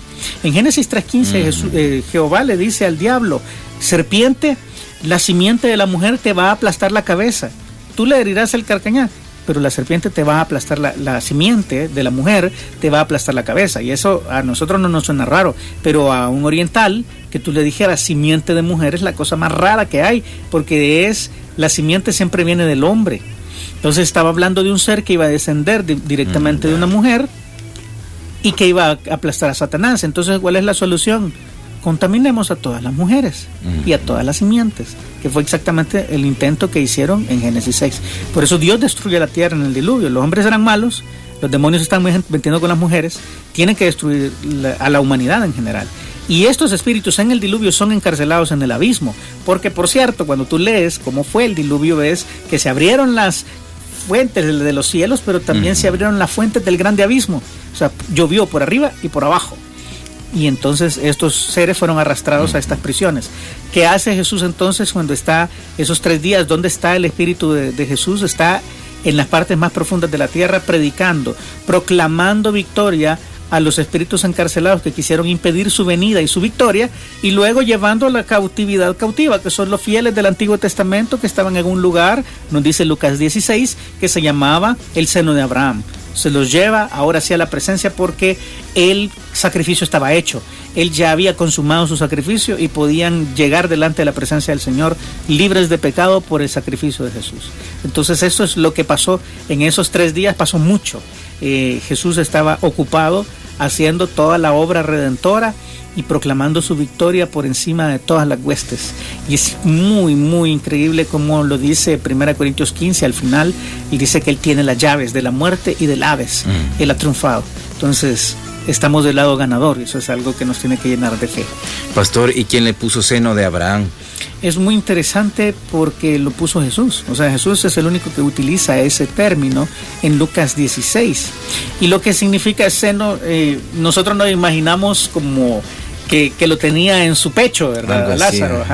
Speaker 3: En Génesis 3:15 Jehová le dice al diablo, serpiente, la simiente de la mujer te va a aplastar la cabeza, tú le herirás el carcañal, pero la serpiente te va a aplastar, la simiente de la mujer te va a aplastar la cabeza. Y eso a nosotros no nos suena raro, pero a un oriental que tú le dijeras simiente de mujer es la cosa más rara que hay, porque la simiente siempre viene del hombre. Entonces estaba hablando de un ser que iba a descender directamente de una mujer y que iba a aplastar a Satanás. Entonces, ¿cuál es la solución? Contaminemos a todas las mujeres y a todas las simientes, que fue exactamente el intento que hicieron en Génesis 6. Por eso Dios destruye la tierra en el diluvio. Los hombres eran malos, los demonios están metiendo con las mujeres, tienen que destruir a la humanidad en general. Y estos espíritus en el diluvio son encarcelados en el abismo, porque por cierto, cuando tú lees cómo fue el diluvio, ves que se abrieron las fuentes de los cielos, pero también se abrieron las fuentes del grande abismo. O sea, llovió por arriba y por abajo. Y entonces estos seres fueron arrastrados a estas prisiones. ¿Qué hace Jesús entonces cuando está esos 3 días? ¿Dónde está el Espíritu de Jesús? Está en las partes más profundas de la tierra, predicando, proclamando victoria a los espíritus encarcelados que quisieron impedir su venida y su victoria, y luego llevando la cautividad cautiva, que son los fieles del Antiguo Testamento que estaban en un lugar, nos dice Lucas 16, que se llamaba el seno de Abraham. Se los lleva ahora sí a la presencia, porque el sacrificio estaba hecho. Él ya había consumado su sacrificio y podían llegar delante de la presencia del Señor libres de pecado por el sacrificio de Jesús. Entonces eso es lo que pasó en esos 3 días. Pasó mucho. Jesús estaba ocupado haciendo toda la obra redentora y proclamando su victoria por encima de todas las huestes. Y es muy, muy increíble como lo dice 1 Corintios 15 al final, y dice que Él tiene las llaves de la muerte y del Hades. Él ha triunfado. Entonces, estamos del lado ganador, y eso es algo que nos tiene que llenar de fe.
Speaker 2: Pastor, ¿y quién le puso seno de Abraham?
Speaker 3: Es muy interesante porque lo puso Jesús. O sea, Jesús es el único que utiliza ese término en Lucas 16. Y lo que significa seno, nosotros nos imaginamos como que lo tenía en su pecho, ¿verdad? Así, Lázaro.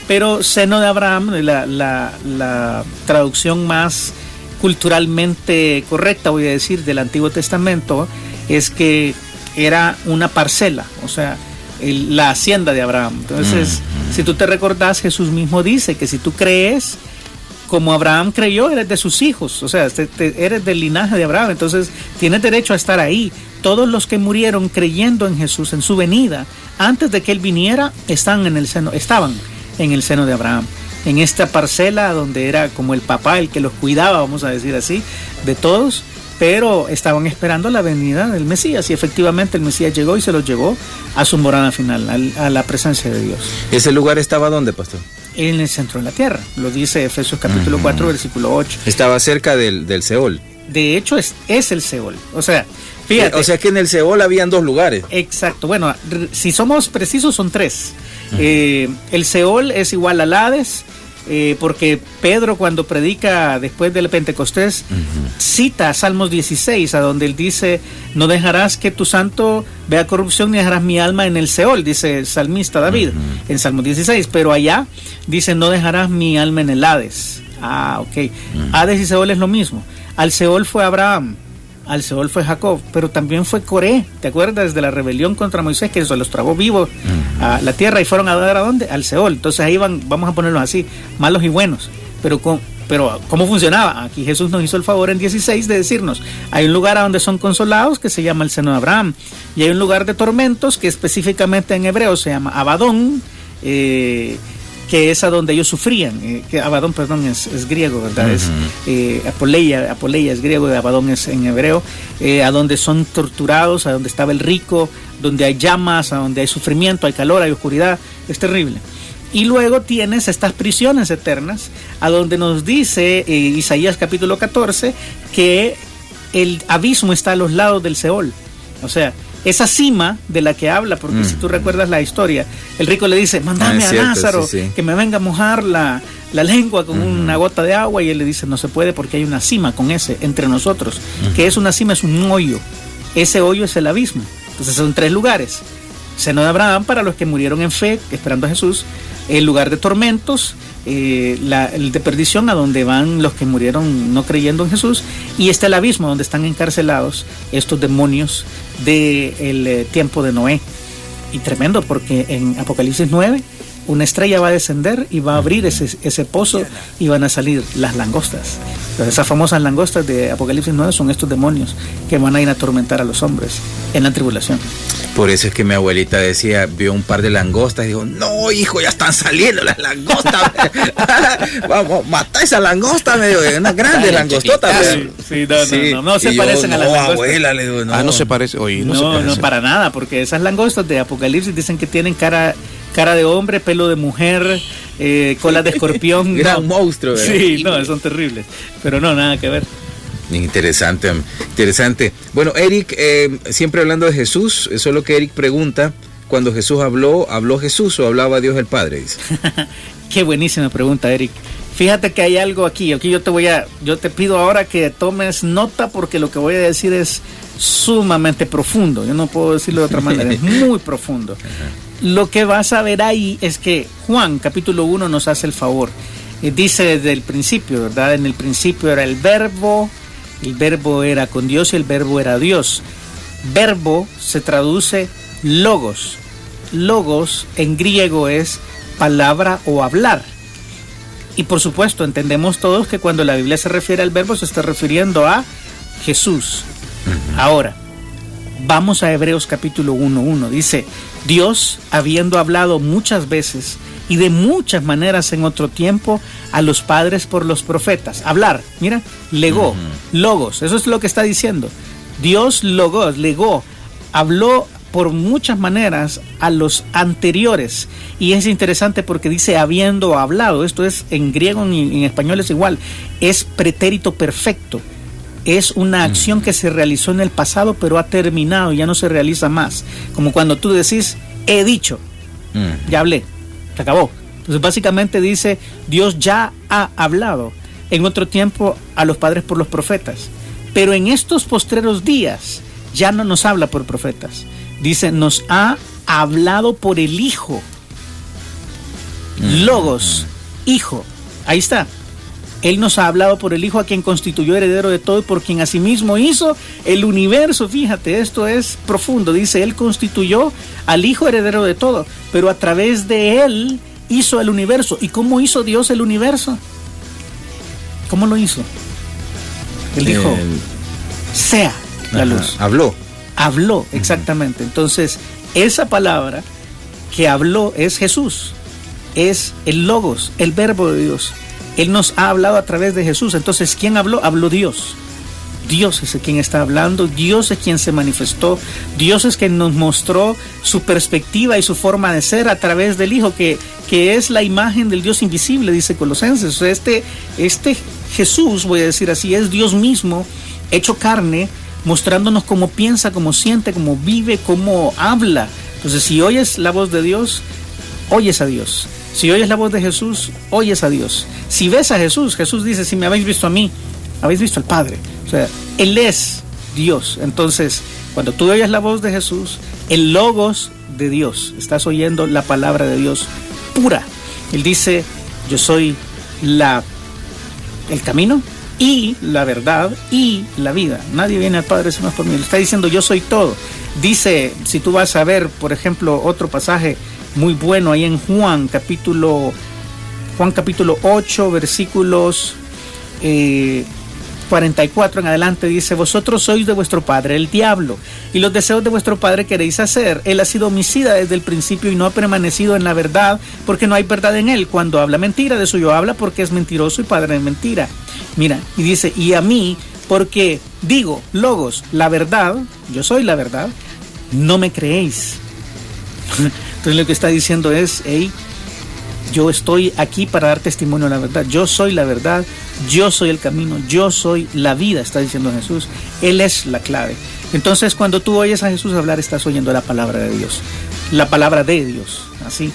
Speaker 3: Pero seno de Abraham, la traducción más culturalmente correcta, voy a decir, del Antiguo Testamento, es que era una parcela, o sea, la hacienda de Abraham. Entonces, si tú te recordás, Jesús mismo dice que si tú crees, como Abraham creyó, eres de sus hijos, o sea, eres del linaje de Abraham, entonces tienes derecho a estar ahí. Todos los que murieron creyendo en Jesús, en su venida, antes de que Él viniera, estaban en el seno de Abraham, en esta parcela donde era como el papá, el que los cuidaba, vamos a decir así, de todos, pero estaban esperando la venida del Mesías, y efectivamente el Mesías llegó y se los llevó a su morada final, a la presencia de Dios.
Speaker 2: ¿Ese lugar estaba dónde, pastor?
Speaker 3: En el centro de la tierra, lo dice Efesios capítulo 4, versículo 8.
Speaker 2: Estaba cerca del Seol.
Speaker 3: De hecho, es el Seol. O sea, fíjate.
Speaker 2: O sea que en el Seol habían 2 lugares.
Speaker 3: Exacto. Bueno, si somos precisos, son 3. El Seol es igual al Hades, porque Pedro, cuando predica después del Pentecostés, cita Salmos 16, a donde él dice: no dejarás que tu santo vea corrupción, ni dejarás mi alma en el Seol, dice el salmista David en Salmos 16, pero allá dice: no dejarás mi alma en el Hades. Ok. Hades y Seol es lo mismo. Al Seol fue Abraham, al Seol fue Jacob, pero también fue Coré. ¿Te acuerdas de la rebelión contra Moisés, que se los tragó vivos a la tierra y fueron a dar a dónde? Al Seol. Entonces ahí van, vamos a ponerlos así, malos y buenos. Pero ¿cómo funcionaba? Aquí Jesús nos hizo el favor en 16 de decirnos: hay un lugar a donde son consolados que se llama el seno de Abraham, y hay un lugar de tormentos que específicamente en hebreo se llama Abadón, que es a donde ellos sufrían, que Abadón, perdón, es griego, ¿verdad? Apoleia es griego, y Abadón es en hebreo, a donde son torturados, a donde estaba el rico, donde hay llamas, a donde hay sufrimiento, hay calor, hay oscuridad, es terrible. Y luego tienes estas prisiones eternas, a donde nos dice Isaías capítulo 14, que el abismo está a los lados del Seol, o sea, esa cima de la que habla, porque si tú recuerdas la historia, el rico le dice: mándame a Lázaro, que me venga a mojar la lengua con una gota de agua, y él le dice: no se puede, porque hay una cima con ese entre nosotros, que es una cima, es un hoyo, ese hoyo es el abismo. Entonces son 3 lugares: seno de Abraham para los que murieron en fe, esperando a Jesús; el lugar de tormentos, el de perdición, a donde van los que murieron no creyendo en Jesús; y está el abismo, donde están encarcelados estos demonios del tiempo de Noé. Y tremendo, porque en Apocalipsis 9 una estrella va a descender y va a abrir ese pozo, y van a salir las langostas. Entonces, esas famosas langostas de Apocalipsis 9 son estos demonios que van a ir a atormentar a los hombres en la tribulación.
Speaker 2: Por eso es que mi abuelita decía, vio un par de langostas y dijo: no, hijo, ya están saliendo las langostas. Vamos, mata esa langosta, me dijo, una grande langostota.
Speaker 3: No se parecen a las langostas.
Speaker 2: Abuela, le digo,
Speaker 4: no se parece. Oye,
Speaker 3: no, para nada, porque esas langostas de Apocalipsis dicen que tienen cara de hombre, pelo de mujer, cola de escorpión.
Speaker 2: Gran monstruo, ¿verdad?
Speaker 3: Sí, no, son terribles. Pero no, nada que ver.
Speaker 2: Interesante. Bueno, Eric, siempre hablando de Jesús, eso es lo que Eric pregunta: cuando Jesús ¿habló Jesús o hablaba Dios el Padre? Dice.
Speaker 3: Qué buenísima pregunta, Eric. Fíjate que hay algo aquí yo te pido ahora que tomes nota, porque lo que voy a decir es sumamente profundo. Yo no puedo decirlo de otra manera, es muy profundo. Lo que vas a ver ahí es que Juan capítulo 1 nos hace el favor. Dice desde el principio, ¿verdad? En el principio era el verbo era con Dios y el verbo era Dios. Verbo se traduce logos. Logos en griego es palabra o hablar. Y por supuesto entendemos todos que cuando la Biblia se refiere al verbo se está refiriendo a Jesús. Ahora, vamos a Hebreos capítulo 1:1. Dice: Dios, habiendo hablado muchas veces y de muchas maneras en otro tiempo a los padres por los profetas. Hablar, mira, legó, logos, eso es lo que está diciendo. Dios legó, habló por muchas maneras a los anteriores. Y es interesante porque dice habiendo hablado. Esto es en griego y en español es igual. Es pretérito perfecto. Es una acción que se realizó en el pasado, pero ha terminado, ya no se realiza más. Como cuando tú decís: he dicho, ya hablé, se acabó. Entonces básicamente dice: Dios ya ha hablado en otro tiempo a los padres por los profetas, pero en estos postreros días ya no nos habla por profetas. Dice: nos ha hablado por el Hijo. Logos, Hijo, ahí está. Él nos ha hablado por el Hijo, a quien constituyó heredero de todo y por quien asimismo hizo el universo. Fíjate, esto es profundo. Dice: Él constituyó al Hijo heredero de todo, pero a través de Él hizo el universo. ¿Y cómo hizo Dios el universo? ¿cómo lo hizo? Él dijo, sea la luz. Habló, exactamente. Entonces, esa palabra que habló es Jesús, es el Logos, el Verbo de Dios. Él nos ha hablado a través de Jesús. Entonces, ¿quién habló? Habló Dios. Dios es quien está hablando, Dios es quien se manifestó, Dios es quien nos mostró su perspectiva y su forma de ser a través del Hijo, que es la imagen del Dios invisible, dice Colosenses. O sea, este Jesús, voy a decir así, es Dios mismo hecho carne, mostrándonos cómo piensa, cómo siente, cómo vive, cómo habla. Entonces, si oyes la voz de Dios, oyes a Dios. Si oyes la voz de Jesús, oyes a Dios. Si ves a Jesús, Jesús dice, si me habéis visto a mí, habéis visto al Padre. O sea, Él es Dios. Entonces, cuando tú oyes la voz de Jesús, el Logos de Dios, estás oyendo la palabra de Dios pura. Él dice, yo soy el camino y la verdad y la vida. Nadie viene al Padre sino por mí. Él está diciendo, yo soy todo. Dice, si tú vas a ver, por ejemplo, otro pasaje muy bueno ahí en Juan capítulo 8, versículos 44 en adelante, dice, vosotros sois de vuestro padre el diablo, y los deseos de vuestro padre queréis hacer. Él ha sido homicida desde el principio y no ha permanecido en la verdad, porque no hay verdad en él. Cuando habla mentira, de suyo habla, porque es mentiroso y padre de mentira. Mira, y dice, y a mí, porque digo, Logos, la verdad, yo soy la verdad, no me creéis. Entonces lo que está diciendo es, hey, yo estoy aquí para dar testimonio de la verdad. Yo soy la verdad, yo soy el camino, yo soy la vida, está diciendo Jesús. Él es la clave. Entonces, cuando tú oyes a Jesús hablar, estás oyendo la palabra de Dios. La palabra de Dios, así,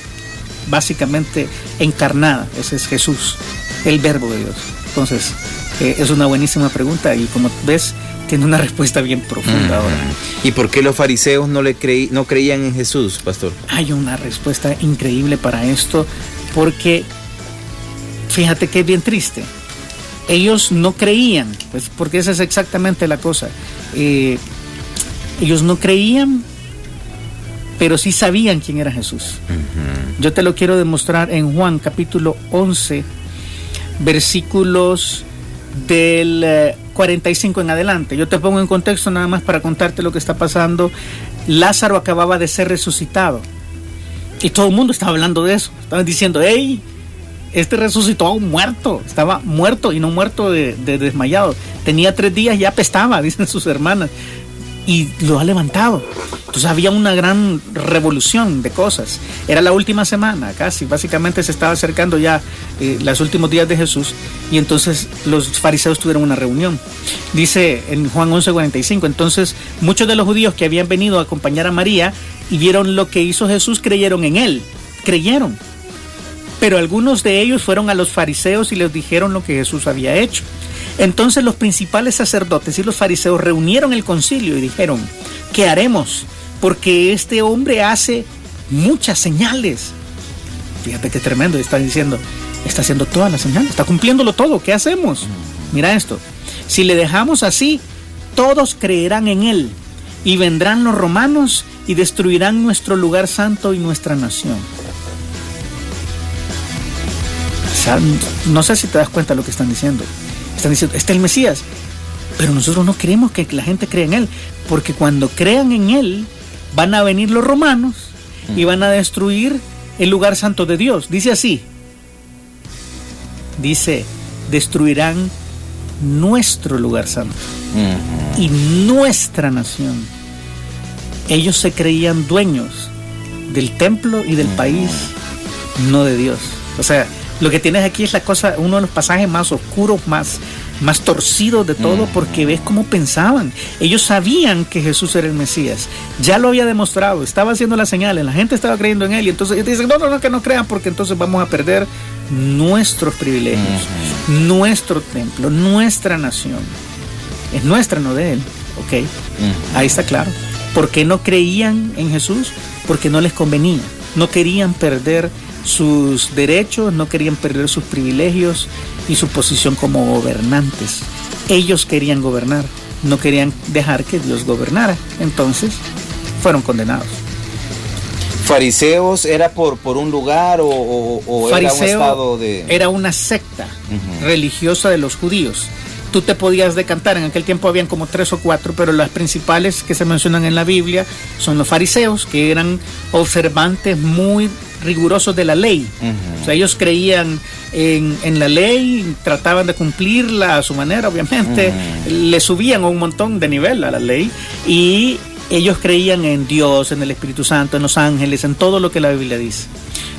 Speaker 3: básicamente encarnada. Ese es Jesús, el Verbo de Dios. Entonces, es una buenísima pregunta y como ves, tiene una respuesta bien profunda ahora.
Speaker 2: ¿Y por qué los fariseos no creían en Jesús, pastor?
Speaker 3: Hay una respuesta increíble para esto, porque fíjate que es bien triste. Ellos no creían, pues porque esa es exactamente la cosa. Ellos no creían, pero sí sabían quién era Jesús. Yo te lo quiero demostrar en Juan capítulo 11, versículos del 45 en adelante. Yo te pongo en contexto nada más para contarte lo que está pasando. Lázaro acababa de ser resucitado y todo el mundo estaba hablando de eso. Estaban diciendo, hey, este resucitó a un muerto. Estaba muerto y no muerto de desmayado. Tenía 3 días, ya apestaba, dicen sus hermanas, y lo ha levantado. Entonces había una gran revolución de cosas. Era la última semana casi, básicamente se estaba acercando ya los últimos días de Jesús, y entonces los fariseos tuvieron una reunión. Dice en Juan 11:45, entonces muchos de los judíos que habían venido a acompañar a María y vieron lo que hizo Jesús, creyeron en él. Creyeron. Pero algunos de ellos fueron a los fariseos y les dijeron lo que Jesús había hecho. Entonces los principales sacerdotes y los fariseos reunieron el concilio y dijeron, ¿qué haremos? Porque este hombre hace muchas señales. Fíjate qué tremendo, está diciendo, está haciendo todas las señales, está cumpliéndolo todo, ¿qué hacemos? Mira esto, si le dejamos así, todos creerán en él y vendrán los romanos y destruirán nuestro lugar santo y nuestra nación. O sea, no sé si te das cuenta de lo que están diciendo. Están diciendo, este es el Mesías, pero nosotros no queremos que la gente crea en él, porque cuando crean en él, van a venir los romanos y van a destruir el lugar santo de Dios. Dice así, dice, destruirán nuestro lugar santo y nuestra nación. Ellos se creían dueños del templo y del país, no de Dios. O sea, lo que tienes aquí es la cosa, uno de los pasajes más oscuros, más torcidos de todo, porque ves cómo pensaban. Ellos sabían que Jesús era el Mesías, ya lo había demostrado, estaba haciendo las señales, la gente estaba creyendo en él, y entonces ellos dicen, no, que no crean, porque entonces vamos a perder nuestros privilegios, nuestro templo, nuestra nación. Es nuestra, no de él, ¿ok? Ahí está claro. ¿Por qué no creían en Jesús? Porque no les convenía, no querían perder sus derechos, no querían perder sus privilegios y su posición como gobernantes. Ellos querían gobernar, no querían dejar que Dios gobernara. Entonces fueron condenados.
Speaker 2: ¿Fariseos era por un lugar o era un estado de...?
Speaker 3: Era una secta religiosa de los judíos. Tú te podías decantar, en aquel tiempo habían como 3 o 4, pero las principales que se mencionan en la Biblia son los fariseos, que eran observantes muy rigurosos de la ley. O sea, ellos creían en la ley, trataban de cumplirla a su manera, obviamente. Le subían un montón de nivel a la ley y ellos creían en Dios, en el Espíritu Santo, en los ángeles, en todo lo que la Biblia dice.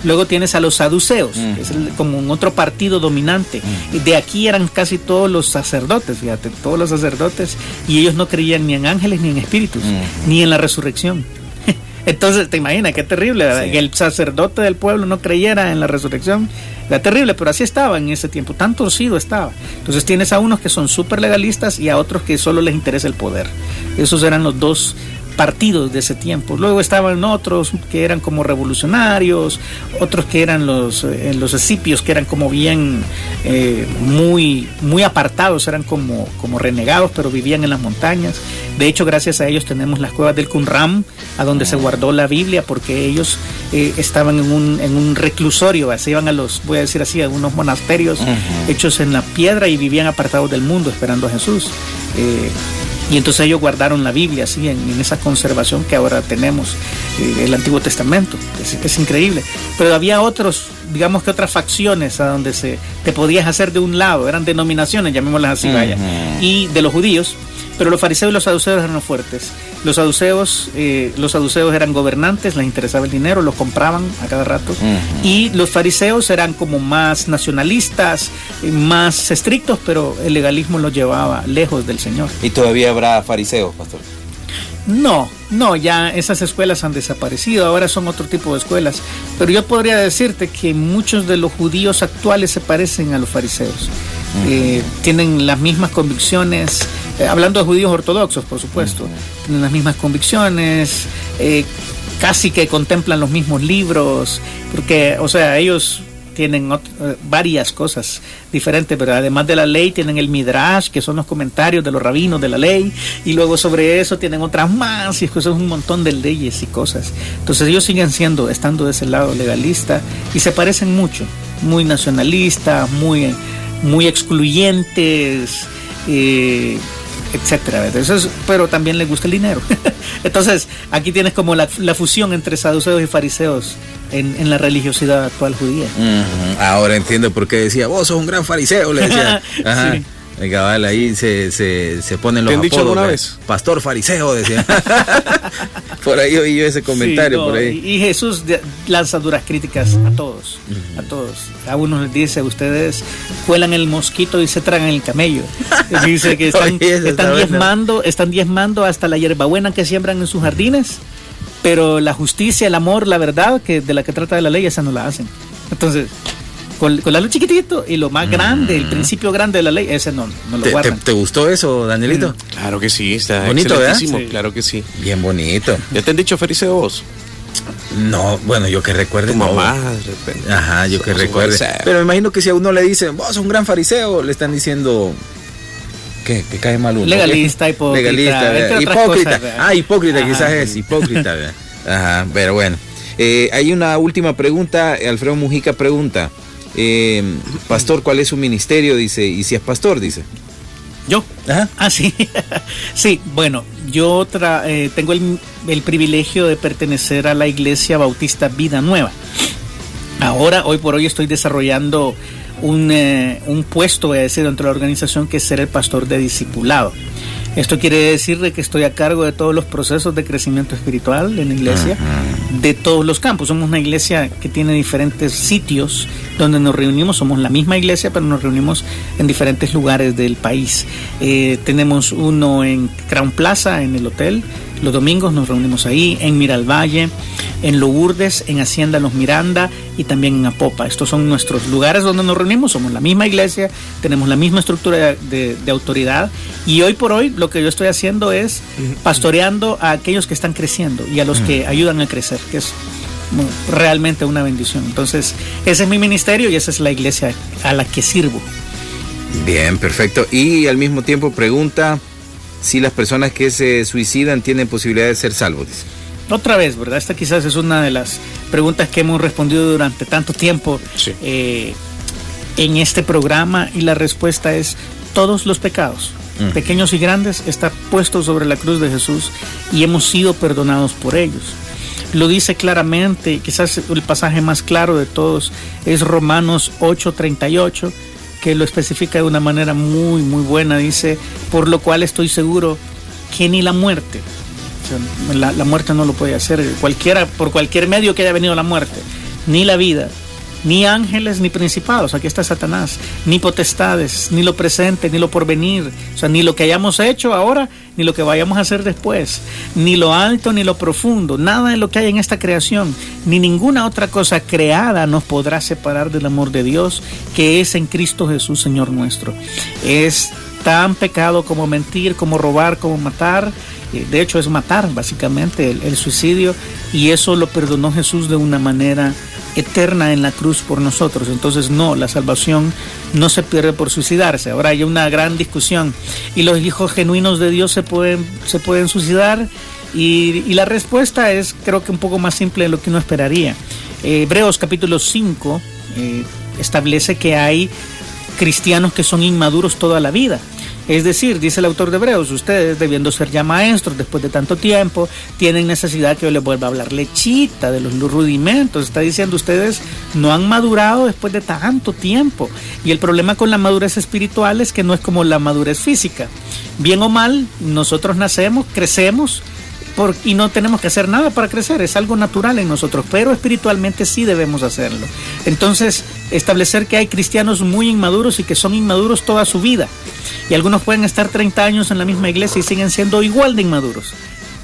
Speaker 3: Luego tienes a los saduceos, que es como un otro partido dominante. Y de aquí eran casi todos los sacerdotes, fíjate, todos los sacerdotes, y ellos no creían ni en ángeles ni en espíritus, ni en la resurrección. Entonces, te imaginas, qué terrible, sí, que el sacerdote del pueblo no creyera en la resurrección. Era terrible, pero así estaba en ese tiempo, tan torcido estaba. Entonces tienes a unos que son súper legalistas y a otros que solo les interesa el poder. Esos eran los dos partidos de ese tiempo. Luego estaban otros que eran como revolucionarios, otros que eran los escipios, que eran como bien muy apartados, eran como renegados, pero vivían en las montañas. De hecho, gracias a ellos tenemos las cuevas del Qumran, a donde se guardó la Biblia, porque ellos estaban en un reclusorio, se iban a los, voy a decir así, a unos monasterios hechos en la piedra y vivían apartados del mundo esperando a Jesús. Y entonces ellos guardaron la Biblia así en esa conservación que ahora tenemos, el Antiguo Testamento. Es increíble. Pero había otros, digamos que otras facciones a donde te podías hacer de un lado, eran denominaciones, llamémoslas así, vaya, y de los judíos. Pero los fariseos y los saduceos eran los fuertes. Los saduceos eran gobernantes, les interesaba el dinero, los compraban a cada rato. Y los fariseos eran como más nacionalistas, más estrictos, pero el legalismo los llevaba lejos del Señor.
Speaker 2: ¿Y todavía habrá fariseos, pastor?
Speaker 3: No, ya esas escuelas han desaparecido, ahora son otro tipo de escuelas. Pero yo podría decirte que muchos de los judíos actuales se parecen a los fariseos. Tienen las mismas convicciones, hablando de judíos ortodoxos, por supuesto, tienen las mismas convicciones, casi que contemplan los mismos libros, porque, o sea, ellos tienen varias cosas diferentes, pero además de la ley tienen el Midrash, que son los comentarios de los rabinos de la ley, y luego sobre eso tienen otras más, y eso es un montón de leyes y cosas. Entonces ellos siguen estando de ese lado legalista, y se parecen mucho, muy nacionalistas, muy excluyentes, etcétera. Entonces, pero también les gusta el dinero. Entonces, aquí tienes como la fusión entre saduceos y fariseos en la religiosidad actual judía.
Speaker 2: Ahora entiendo por qué decía, vos sos un gran fariseo, le decía. Ajá. Sí. El cabal ahí se ponen los apodos. ¿Te han dicho alguna vez? Pastor fariseo, decía. Por ahí oí yo ese comentario. Sí, no, por ahí.
Speaker 3: Y Jesús lanza duras críticas a todos, a todos. A unos les dice, ustedes cuelan el mosquito y se tragan el camello. Dice que están diezmando hasta la hierbabuena que siembran en sus jardines, pero la justicia, el amor, la verdad, de la que trata la ley, esa no la hacen. Entonces, con lo chiquitito y lo más grande, el principio grande de la ley, ese no lo guardan.
Speaker 2: ¿Te gustó eso, Danielito?
Speaker 4: Claro que sí, está
Speaker 2: bonito, ¿verdad?
Speaker 4: Sí. Claro que sí.
Speaker 2: Bien bonito.
Speaker 4: ¿Ya te han dicho fariseo vos?
Speaker 2: No, bueno, yo que recuerde.
Speaker 4: Tu mamá, de repente.
Speaker 2: Ajá, yo que recuerde. Pero me imagino que si a uno le dicen, vos sos un gran fariseo, le están diciendo... ¿Qué? Que cae mal uno.
Speaker 3: Legalista, hipócrita.
Speaker 2: Hipócrita.
Speaker 3: Cosas,
Speaker 2: hipócrita, quizás es hipócrita. ¿Verdad? Ajá, pero bueno. Hay una última pregunta. Alfredo Mujica pregunta, pastor, ¿cuál es su ministerio? Dice, y si es pastor, dice.
Speaker 3: ¿Yo? Ajá. Sí. Sí, bueno, yo tengo el privilegio de pertenecer a la Iglesia Bautista Vida Nueva. Ahora, hoy por hoy, estoy desarrollando un puesto, voy a decir, dentro de la organización, que es ser el pastor de discipulado. Esto quiere decir que estoy a cargo de todos los procesos de crecimiento espiritual en la iglesia, de todos los campos. Somos una iglesia que tiene diferentes sitios donde nos reunimos. Somos la misma iglesia, pero nos reunimos en diferentes lugares del país. Tenemos uno en Crown Plaza, en el hotel. Los domingos nos reunimos ahí, en Miralvalle, en Lourdes, en Hacienda Los Miranda y también en Apopa. Estos son nuestros lugares donde nos reunimos. Somos la misma iglesia, tenemos la misma estructura de autoridad, y hoy por hoy lo que yo estoy haciendo es pastoreando a aquellos que están creciendo y a los que ayudan a crecer, que es realmente una bendición. Entonces, ese es mi ministerio y esa es la iglesia a la que sirvo.
Speaker 2: Bien, perfecto. Y al mismo tiempo pregunta si las personas que se suicidan tienen posibilidad de ser salvos, dice.
Speaker 3: otra vez, ¿verdad? Esta quizás es una de las preguntas que hemos respondido durante tanto tiempo en este programa, y la respuesta es: todos los pecados, pequeños y grandes, están puestos sobre la cruz de Jesús y hemos sido perdonados por ellos. Lo dice claramente, quizás el pasaje más claro de todos es Romanos 8:38, que lo especifica de una manera muy, muy buena. Dice: por lo cual estoy seguro que ni la muerte, o sea, la muerte no lo puede hacer por cualquier medio que haya venido la muerte, ni la vida, ni ángeles, ni principados, aquí está Satanás, ni potestades, ni lo presente, ni lo porvenir, o sea, ni lo que hayamos hecho ahora, ni lo que vayamos a hacer después, ni lo alto, ni lo profundo, nada de lo que hay en esta creación, ni ninguna otra cosa creada nos podrá separar del amor de Dios, que es en Cristo Jesús, Señor nuestro. Es tan pecado como mentir, como robar, como matar. De hecho, es matar, básicamente, el suicidio, y eso lo perdonó Jesús de una manera eterna en la cruz por nosotros. Entonces, no, la salvación no se pierde por suicidarse. Ahora hay una gran discusión: ¿y los hijos genuinos de Dios se pueden suicidar? Y la respuesta es, creo que un poco más simple de lo que uno esperaría. Hebreos capítulo 5 establece que hay cristianos que son inmaduros toda la vida. Es decir, dice el autor de Hebreos: ustedes, debiendo ser ya maestros después de tanto tiempo, tienen necesidad que yo les vuelva a hablar lechita de los rudimentos. Está diciendo, ustedes no han madurado después de tanto tiempo. Y el problema con la madurez espiritual es que no es como la madurez física. Bien o mal, nosotros nacemos, crecemos, y no tenemos que hacer nada para crecer, es algo natural en nosotros, pero espiritualmente sí debemos hacerlo. Entonces, establecer que hay cristianos muy inmaduros y que son inmaduros toda su vida, y algunos pueden estar 30 años en la misma iglesia y siguen siendo igual de inmaduros,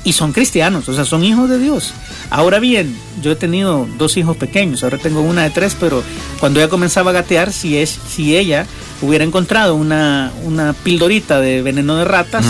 Speaker 3: y son cristianos, o sea, son hijos de Dios. Ahora bien, yo he tenido 2 hijos pequeños, ahora tengo una de 3, pero cuando ella comenzaba a gatear, si ella hubiera encontrado una pildorita de veneno de ratas,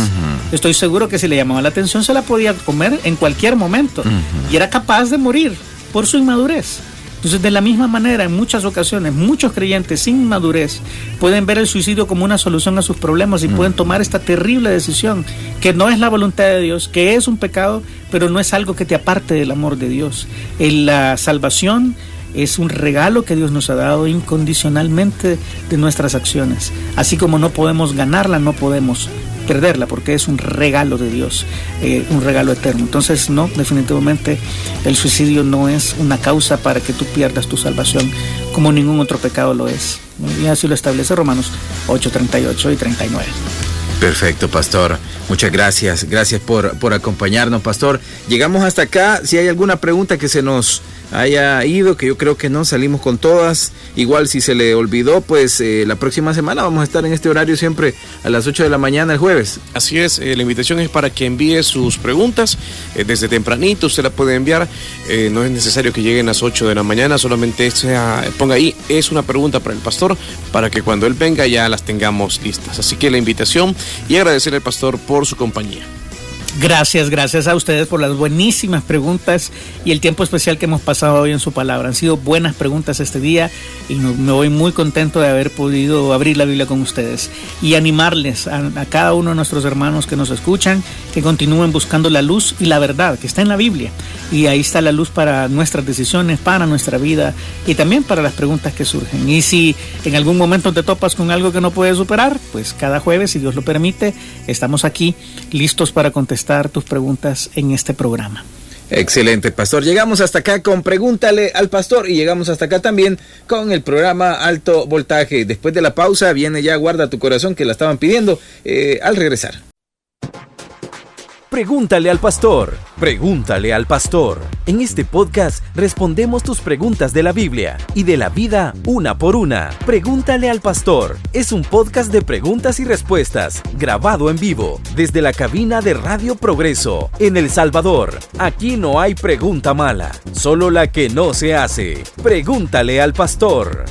Speaker 3: estoy seguro que si le llamaba la atención se la podía comer en cualquier momento, y era capaz de morir por su inmadurez. Entonces, de la misma manera, en muchas ocasiones, muchos creyentes sin madurez pueden ver el suicidio como una solución a sus problemas y pueden tomar esta terrible decisión, que no es la voluntad de Dios, que es un pecado, pero no es algo que te aparte del amor de Dios. La salvación es un regalo que Dios nos ha dado incondicionalmente de nuestras acciones. Así como no podemos ganarla, no podemos perderla, porque es un regalo de Dios, un regalo eterno. Entonces, no, definitivamente el suicidio no es una causa para que tú pierdas tu salvación, como ningún otro pecado lo es. Y así lo establece Romanos 8:38 y 39.
Speaker 2: Perfecto, pastor. Muchas gracias. Gracias por acompañarnos, pastor. Llegamos hasta acá. Si hay alguna pregunta que se nos haya ido, que yo creo que no, salimos con todas. Igual si se le olvidó, pues la próxima semana vamos a estar en este horario siempre a las 8 de la mañana el jueves.
Speaker 4: Así es, la invitación es para que envíe sus preguntas desde tempranito, usted la puede enviar, no es necesario que lleguen a las 8 de la mañana, solamente ponga ahí, es una pregunta para el pastor, para que cuando él venga ya las tengamos listas. Así que la invitación, y agradecerle al pastor por su compañía.
Speaker 3: Gracias a ustedes por las buenísimas preguntas y el tiempo especial que hemos pasado hoy en su palabra. Han sido buenas preguntas este día y me voy muy contento de haber podido abrir la Biblia con ustedes y animarles a cada uno de nuestros hermanos que nos escuchan, que continúen buscando la luz y la verdad que está en la Biblia. Y ahí está la luz para nuestras decisiones, para nuestra vida y también para las preguntas que surgen. Y si en algún momento te topas con algo que no puedes superar, pues cada jueves, si Dios lo permite, estamos aquí listos para contestar tus preguntas en este programa.
Speaker 2: Excelente, pastor. Llegamos hasta acá con Pregúntale al Pastor y llegamos hasta acá también con el programa Alto Voltaje. Después de la pausa viene ya Guarda tu Corazón, que la estaban pidiendo al regresar.
Speaker 1: Pregúntale al pastor. Pregúntale al pastor. En este podcast respondemos tus preguntas de la Biblia y de la vida una por una. Pregúntale al pastor. Es un podcast de preguntas y respuestas grabado en vivo desde la cabina de Radio Progreso en El Salvador. Aquí no hay pregunta mala, solo la que no se hace. Pregúntale al pastor.